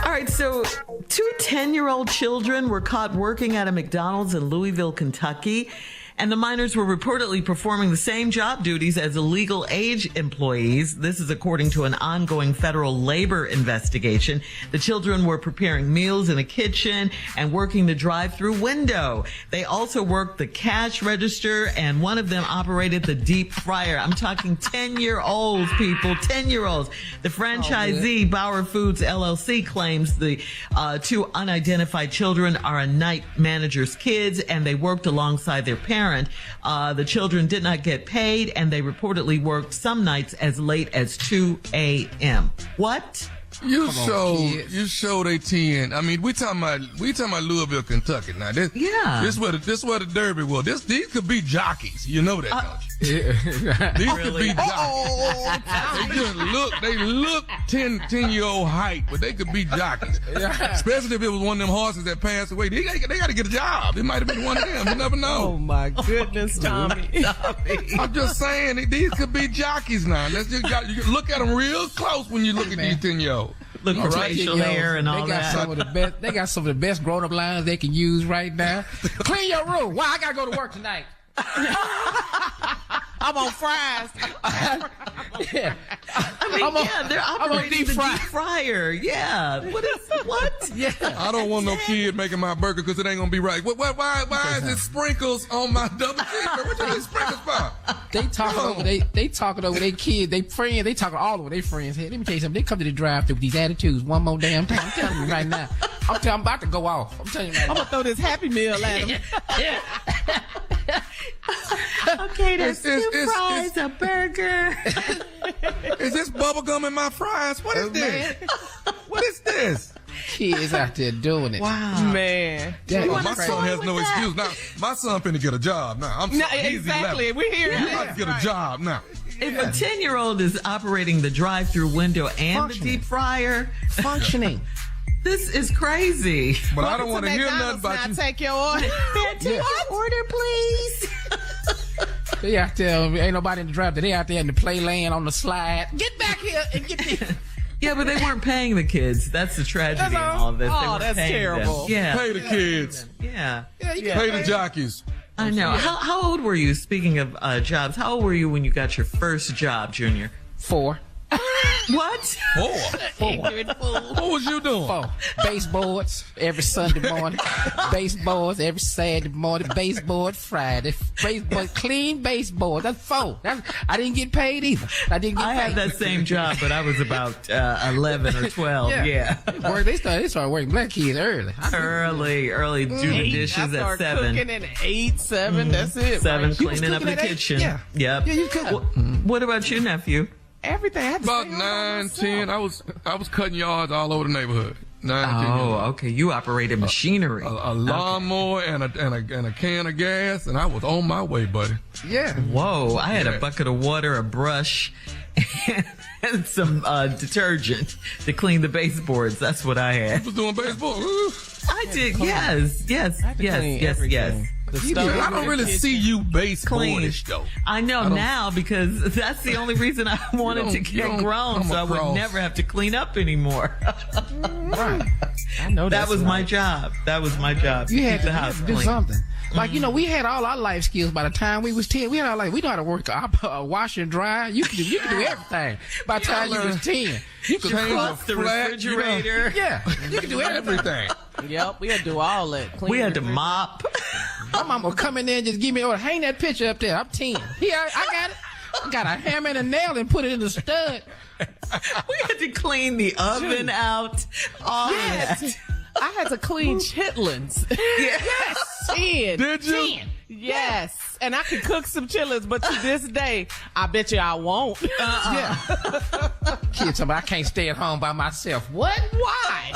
All right, so two 10-year-old children were caught working at a McDonald's in Louisville, Kentucky, and the minors were reportedly performing the same job duties as illegal age employees. This is according to an ongoing federal labor investigation. The children were preparing meals in the kitchen and working the drive-through window. They also worked the cash register, and one of them operated the deep fryer. I'm talking 10-year-olds, people, 10-year-olds. The franchisee, Bauer Foods LLC, claims the two unidentified children are a night manager's kids, and they worked alongside their parents. The children did not get paid, and they reportedly worked some nights as late as 2 a.m. What? You showed they 10. I mean, we talking about Louisville, Kentucky. Now, this where the Derby was. These could be jockeys. You know that, don't you? These could be jockeys. They look 10-year-old height, but they could be jockeys. Especially if it was one of them horses that passed away. They got to get a job. It might have been one of them. You never know. Oh my goodness, Tommy. I'm just saying, these could be jockeys now. You look at them real close when you look at these 10-year-olds. Look for facial hair and all that. They got some of the best grown-up lines they can use right now. Clean your room. Why I gotta go to work tonight? I'm on fries. They're operating the deep fryer. Yeah. What? Yeah. I don't want no kid making my burger because it ain't gonna be right. Why is it sprinkles on my double cheeseburger? What you need sprinkles for? They talking over their kids, they friends, they talking all over their friends. Hey, let me tell you something. They come to the drive-thru with these attitudes one more damn time. I'm telling you right now. I'm about to go off. I'm telling you right now. I'm gonna throw this Happy Meal at them. Okay, there's two fries, a burger. Is this bubble gum in my fries? What is this? What is this? Kids out there doing it. Wow. Man. My son has no excuse. Now, my son finna get a job now. Exactly. We're here. He's about to get a job now. If a 10-year-old is operating the drive-through window and the deep fryer. Functioning. This is crazy. But I don't want to hear nothing about you. Take your order. Take your order, please. They out there, ain't nobody in the drive. They out there in the playland on the slide. Get back here and get this. Yeah, but they weren't paying the kids. That's the tragedy in all of this. Oh, that's terrible. Them. Yeah. Pay the kids. Yeah. Pay the jockeys. I know. How old were you, speaking of jobs, how old were you when you got your first job, Junior? 4. What? 4. What was you doing? 4. Baseboards every Sunday morning. Baseboards every Saturday morning. Baseboard Friday. Clean baseboards. That's 4. I didn't get paid either. I had that same job, but I was about 11 or 12. Yeah. They started working black kids early. Early. Do the dishes at 7. Cooking at 8, 7. That's it. 7, cleaning up the kitchen. Yeah. Yep. Yeah, you cook. What about you, nephew? Everything. About 9, 10. I was cutting yards all over the neighborhood. 9, 10 years. Okay. You operated machinery. A lawnmower and a can of gas, and I was on my way, buddy. Yeah. Whoa. I had a bucket of water, a brush, and some detergent to clean the baseboards. That's what I had. You was doing baseball? I did. Yes. I don't really see you baseboardish, though. I know now because that's the only reason I wanted to get grown, so I would never have to clean up anymore. Right. I know that was my job. You had to have to do something. Like, we had all our life skills by the time we was 10. We had we know how to work a washer and dryer. You can do everything by the time you was 10. You could change the refrigerator. Yeah, you can do everything. Yep, we had to do all that. We had to mop. My mama would come in there and just give me order. Hang that picture up there. I'm 10. Here, I got it. I got a hammer and a nail and put it in the stud. We had to clean the oven out. All that. I had to clean chitlins. Yes. 10. Did you? 10. Yes. And I can cook some chitlins, but to this day, I bet you I won't. Yeah. Kids tell me I can't stay at home by myself. What? Why?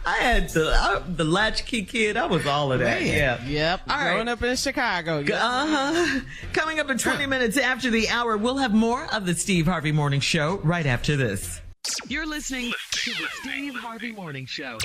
I had the latchkey kid. I was all of that. Man. Yeah. Yep. Growing up in Chicago. Yep. Coming up in 20 minutes after the hour, we'll have more of the Steve Harvey Morning Show right after this. You're listening to the Steve Harvey Morning Show.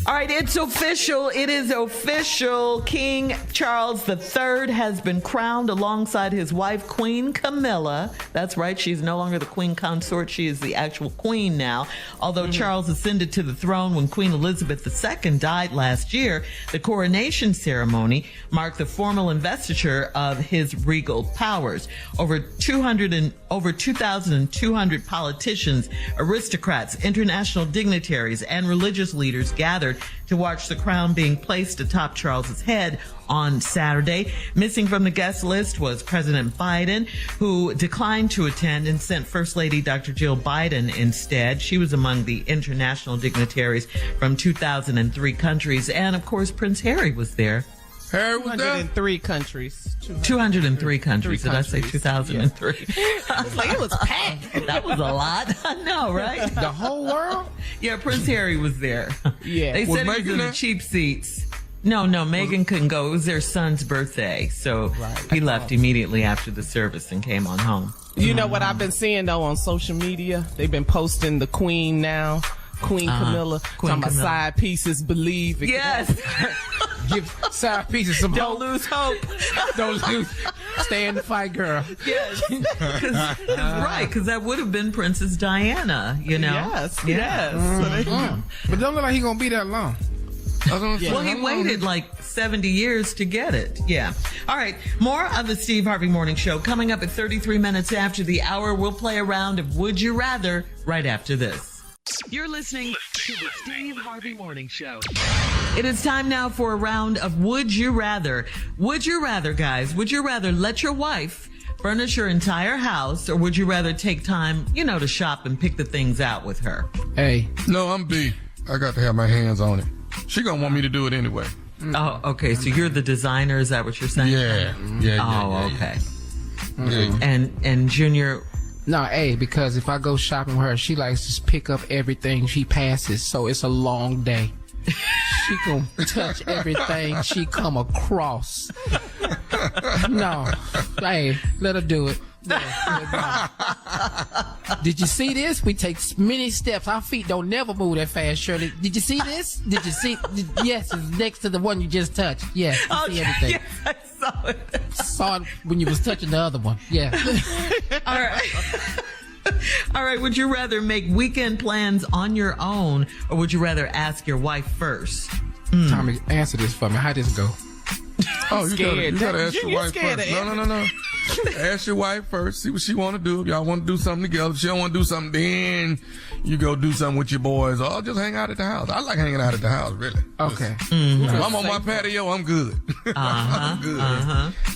All right, it's official. It is official. King Charles III has been crowned alongside his wife, Queen Camilla. That's right. She's no longer the queen consort. She is the actual queen now. Although Charles ascended to the throne when Queen Elizabeth II died last year, the coronation ceremony marked the formal investiture of his regal powers. Over 2,200 politicians, aristocrats, international dignitaries, and religious leaders gathered to watch the crown being placed atop Charles's head on Saturday. Missing from the guest list was President Biden, who declined to attend and sent First Lady Dr. Jill Biden instead. She was among the international dignitaries from 2003 countries. And of course, Prince Harry was there. Harry was there? 203 countries. 203 countries. Did I say 2003? Yeah. I was like, it was packed. That was a lot. I know, right? The whole world? Yeah, Prince Harry was there. Yeah. They said he was in the cheap seats. No, Meghan couldn't go. It was their son's birthday. So he left immediately after the service and came on home. You know what I've been seeing, though, on social media? They've been posting the Queen now. Queen Camilla. Talking about side pieces, believe. Yes. Give side pieces some Don't hope. lose hope. Don't lose. Stay in the fight, girl. Yes. Because that would have been Princess Diana, you know? Yes. But don't look like he's going to be that long. Well, he waited like 70 years to get it. Yeah. All right. More of the Steve Harvey Morning Show coming up at 33 minutes after the hour. We'll play a round of Would You Rather right after this. You're listening to the Steve Harvey Morning Show. It is time now for a round of Would You Rather. Would you rather, guys? Would you rather let your wife furnish your entire house, or would you rather take time, to shop and pick the things out with her? A. No, I'm B. I got to have my hands on it. She gonna want me to do it anyway. Oh, okay. So you're the designer. Is that what you're saying? Yeah. Okay. Yeah. And Junior. No, A, because if I go shopping with her, she likes to just pick up everything she passes, so it's a long day. She gonna touch everything she come across. No. Hey, let her do it. Did you see this? We take many steps. Our feet don't never move that fast, Shirley. Did you see this? Did you see? Yes, it's next to the one you just touched. Yeah, you see everything. Yes, I saw it. Saw it when you was touching the other one. Yeah. All right. All right. Would you rather make weekend plans on your own, or would you rather ask your wife first? Tommy, answer this for me. How'd this go? Oh, you gotta ask your wife first. No. Ask your wife first. See what she want to do. If y'all want to do something together. If she don't want to do something, then you go do something with your boys, or just hang out at the house. I like hanging out at the house, really. Okay. If I'm on my patio, I'm good. I'm good.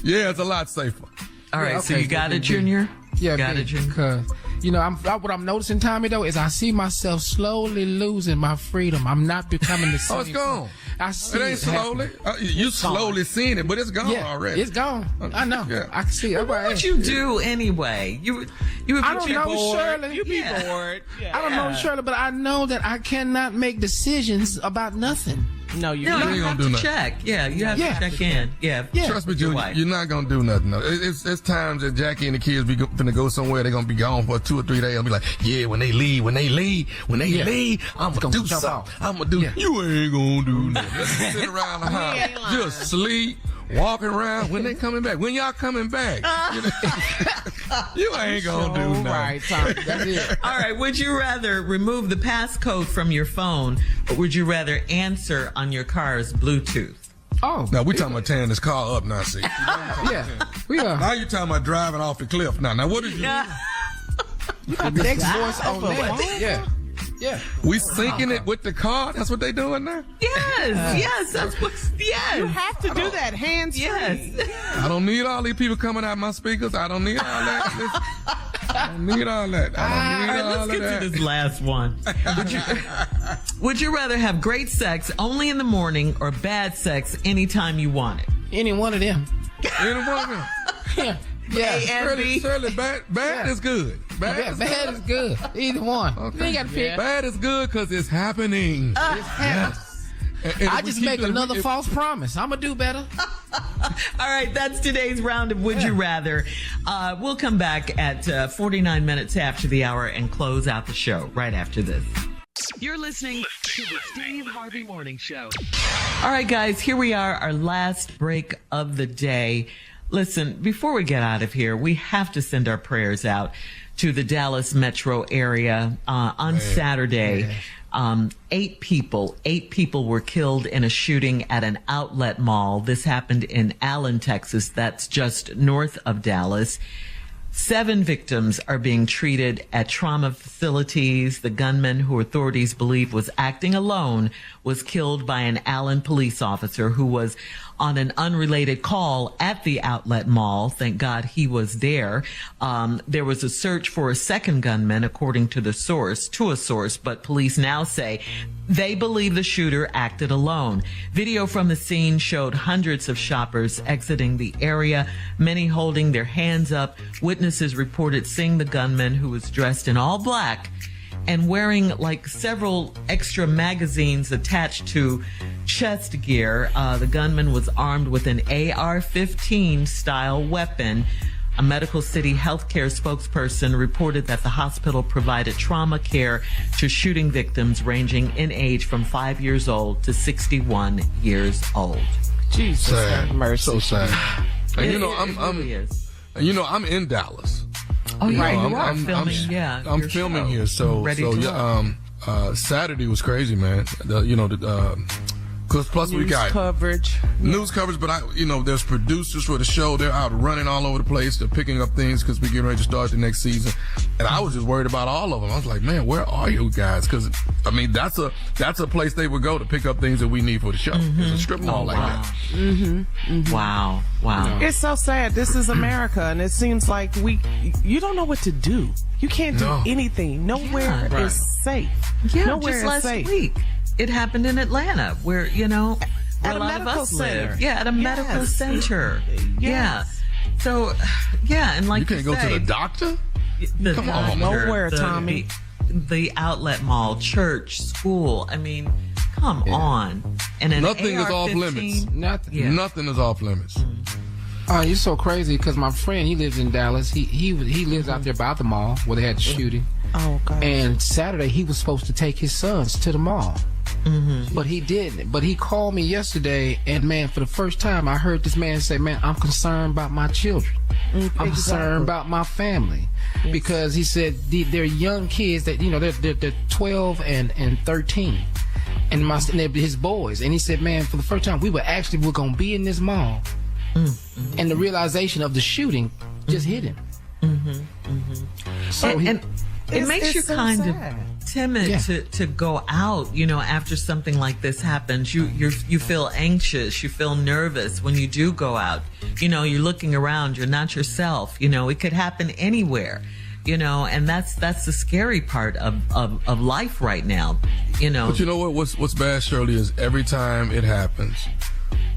Yeah, it's a lot safer. All right. Yeah, So you got it, Junior? Yeah, got it, Junior. Because what I'm noticing, Tommy, though, is I see myself slowly losing my freedom. I'm not becoming the same. Oh, it's gone. I see it ain't slowly. You slowly seeing it, but it's gone already. It's gone. I know. Yeah. I can see it. What would you do anyway? You would I don't know, bored. Shirley. You'd be bored. Yeah. I don't know, Shirley, but I know that I cannot make decisions about nothing. No, you No, don't. you have to check. Yeah, you have to check in. Yeah. Trust me, Junior, you're not gonna do nothing. No. It's times that Jackie and the kids finna go somewhere. They're gonna be gone for 2 or 3 days. I'll be like, yeah, when they leave, I'm gonna do something. I'm gonna do. Yeah. You ain't gonna do nothing. Just sit around the house, just sleep, walking around. When they coming back? When y'all coming back? You ain't gonna do nothing. Right, Tommy. That's it. All right. Would you rather remove the passcode from your phone, or would you rather answer on your car's Bluetooth? Oh. Now we talking about tearing this car up now, see. Yeah. We are. Now you talking about driving off the cliff. Now what did you do? The next voice on that. Yeah. Yeah. We syncing it with the car? That's what they doing now? Yes, that's what. Yes. You have to do that hands free. Yes. I don't need all these people coming out my speakers. I don't need all that. I don't need all that. I don't need all Let's of get that. to this last one. Would you rather have great sex only in the morning, or bad sex anytime you want it? Any one of them. Any one of them. Yeah. Yeah. A and B. Shirley, bad is good. Bad Bad is good. Either one. Okay. You ain't got to pick. Bad is good because it's happening. It's happening. I just make another false promise. I'm going to do better. All right, that's today's round of Would You Rather. We'll come back at 49 minutes after the hour and close out the show right after this. You're listening to the Steve Harvey Morning Show. All right, guys, here we are, our last break of the day. Listen, before we get out of here, we have to send our prayers out to the Dallas metro area. On Saturday, 8 people were killed in a shooting at an outlet mall. This happened in Allen, Texas. That's just north of Dallas. 7 victims are being treated at trauma facilities. The gunman, who authorities believe was acting alone, was killed by an Allen police officer who was on an unrelated call at the outlet mall. Thank God he was there. There was a search for a second gunman, according to a source, but police now say they believe the shooter acted alone. Video from the scene showed hundreds of shoppers exiting the area, many holding their hands up. Witnesses reported seeing the gunman, who was dressed in all black and wearing like several extra magazines attached to chest gear. The gunman was armed with an AR-15 style weapon. A Medical City healthcare spokesperson reported that the hospital provided trauma care to shooting victims ranging in age from 5 years old to 61 years old. Jesus, sad. have mercy. So sad. And It really is. I'm in Dallas. Oh, yeah, You know, you are filming. I'm your filming show. here, so Saturday was crazy, man. Plus we got news coverage, but there's producers for the show. They're out running all over the place. They're picking up things because we're getting ready to start the next season. And I was just worried about all of them. I was like, man, where are you guys? Because I mean, that's a place they would go to pick up things that we need for the show. It's a strip mall like that. Wow. It's so sad. This is America, and it seems like you don't know what to do. You can't do anything. Nowhere is safe. Yeah, Nowhere just is last safe. week it happened in Atlanta, where at a a lot of medical us center. live. Yeah, at a medical center. Yes. Yeah. So, and like You can't go to the doctor? Come on. Nowhere, Tommy. The outlet mall, church, school. I mean, come on. And an Nothing is off AR-15? limits. Nothing. Yeah. Nothing is off limits. Oh, you're so crazy because my friend, he lives in Dallas. He lives out there by the mall where they had the shooting. Oh, God. And Saturday he was supposed to take his sons to the mall. But he didn't. But he called me yesterday, and man, for the first time I heard this man say, man, I'm concerned about my children. I'm concerned about my family. Because he said they're young kids that, they're 12 and 13. And they're his boys. And he said, man, for the first time we're going to be in this mall. And the realization of the shooting just hit him. So it makes you so kind sad. of timid to go out, after something like this happens. You feel anxious, you feel nervous when you do go out. You're looking around, you're not yourself. It could happen anywhere. And that's the scary part of life right now. But you know what? What's bad, Shirley, is every time it happens,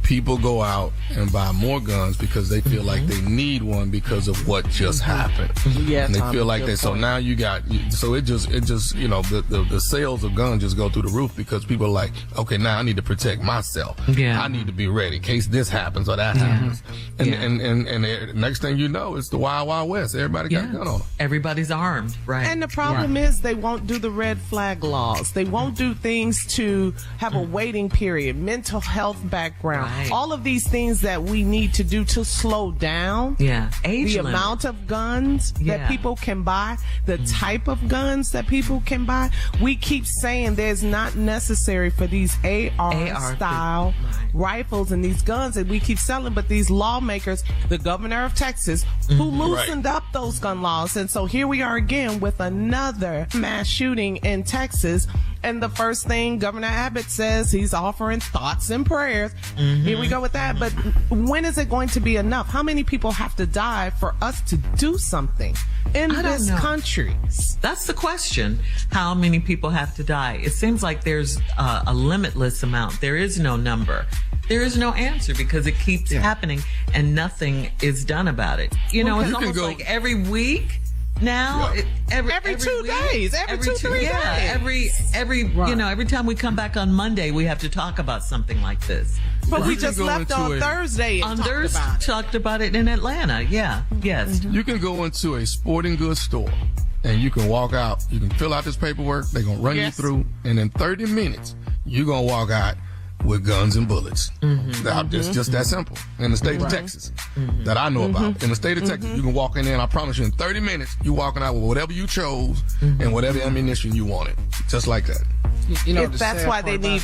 people go out and buy more guns because they feel like they need one because of what just happened. Yeah, and they Tommy, feel like good so point. now it just the sales of guns just go through the roof because people are like, okay, now I need to protect myself. Yeah. I need to be ready in case this happens or that happens. And the next thing you know, it's the Wild Wild West. Everybody got a gun on them. Everybody's armed, right? And the problem is they won't do the red flag laws. They won't do things to have a waiting period, mental health background. Right. All of these things that we need to do to slow down age the limit. amount of guns that people can buy, the type of guns that people can buy. We keep saying there's not necessary for these AR style rifles and these guns that we keep selling, but these lawmakers, the governor of Texas, who loosened up those gun laws. And so here we are again with another mass shooting in Texas. And the first thing Governor Abbott says, he's offering thoughts and prayers. Here we go with that. But when is it going to be enough? How many people have to die for us to do something in this country? That's the question. How many people have to die? It seems like there's a limitless amount. There is no number. There is no answer because it keeps happening and nothing is done about it. It's almost like every week now. Yeah. Every 2 days, every 2-3 days. Every time we come back on Monday, we have to talk about something like this. But we just left on Thursday and talked about it in Atlanta. Yeah, yes. You can go into a sporting goods store and you can walk out. You can fill out this paperwork. They're going to run you through. And in 30 minutes, you're going to walk out with guns and bullets. It's just that simple. In the state of Texas, that I know about. In the state of Texas, you can walk in there and I promise you in 30 minutes, you're walking out with whatever you chose and whatever ammunition you wanted. Just like that. You know, that's why they need...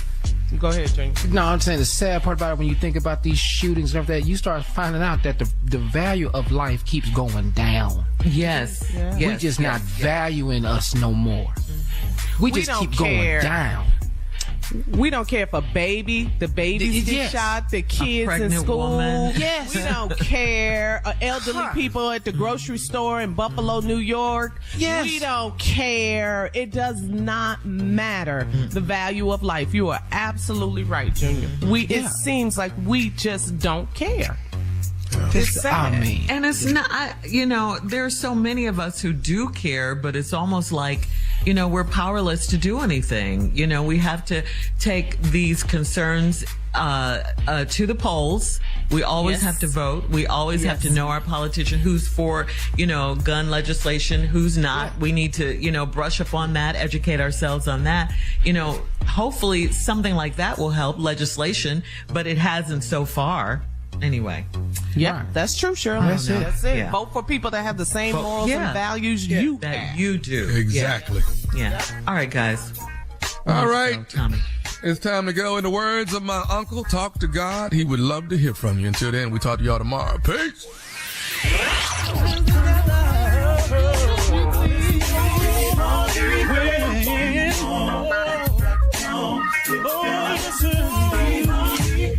Go ahead, Junior. No, I'm saying the sad part about it, when you think about these shootings and everything, you start finding out that the value of life keeps going down. Yes. Yeah. We just not valuing us no more. We just keep going down. We don't care if the babies get shot, the kids in school. Woman. Yes. We don't care. Elderly people at the grocery store in Buffalo, New York. Yes. We don't care. It does not matter the value of life. You are absolutely right, Junior. It seems like we just don't care. It's sad. And it's not, there's so many of us who do care, but it's almost like, we're powerless to do anything. We have to take these concerns to the polls. We always have to vote. We always have to know our politician who's for, gun legislation, who's not. We need to, brush up on that, educate ourselves on that. Hopefully something like that will help legislation, but it hasn't so far. Anyway. Yeah, that's true, Shirley. That's it. Yeah. Vote for people that have the same morals and values you have. You do. Exactly. Yeah. All right, guys. All right. Tommy. It's time to go. In the words of my uncle, talk to God. He would love to hear from you. Until then, we talk to y'all tomorrow. Peace.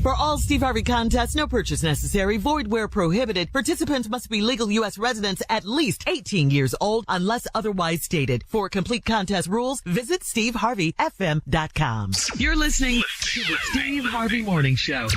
For all Steve Harvey contests, no purchase necessary, void where prohibited. Participants must be legal U.S. residents at least 18 years old unless otherwise stated. For complete contest rules, visit SteveHarveyFM.com. You're listening to the Steve Harvey Morning Show.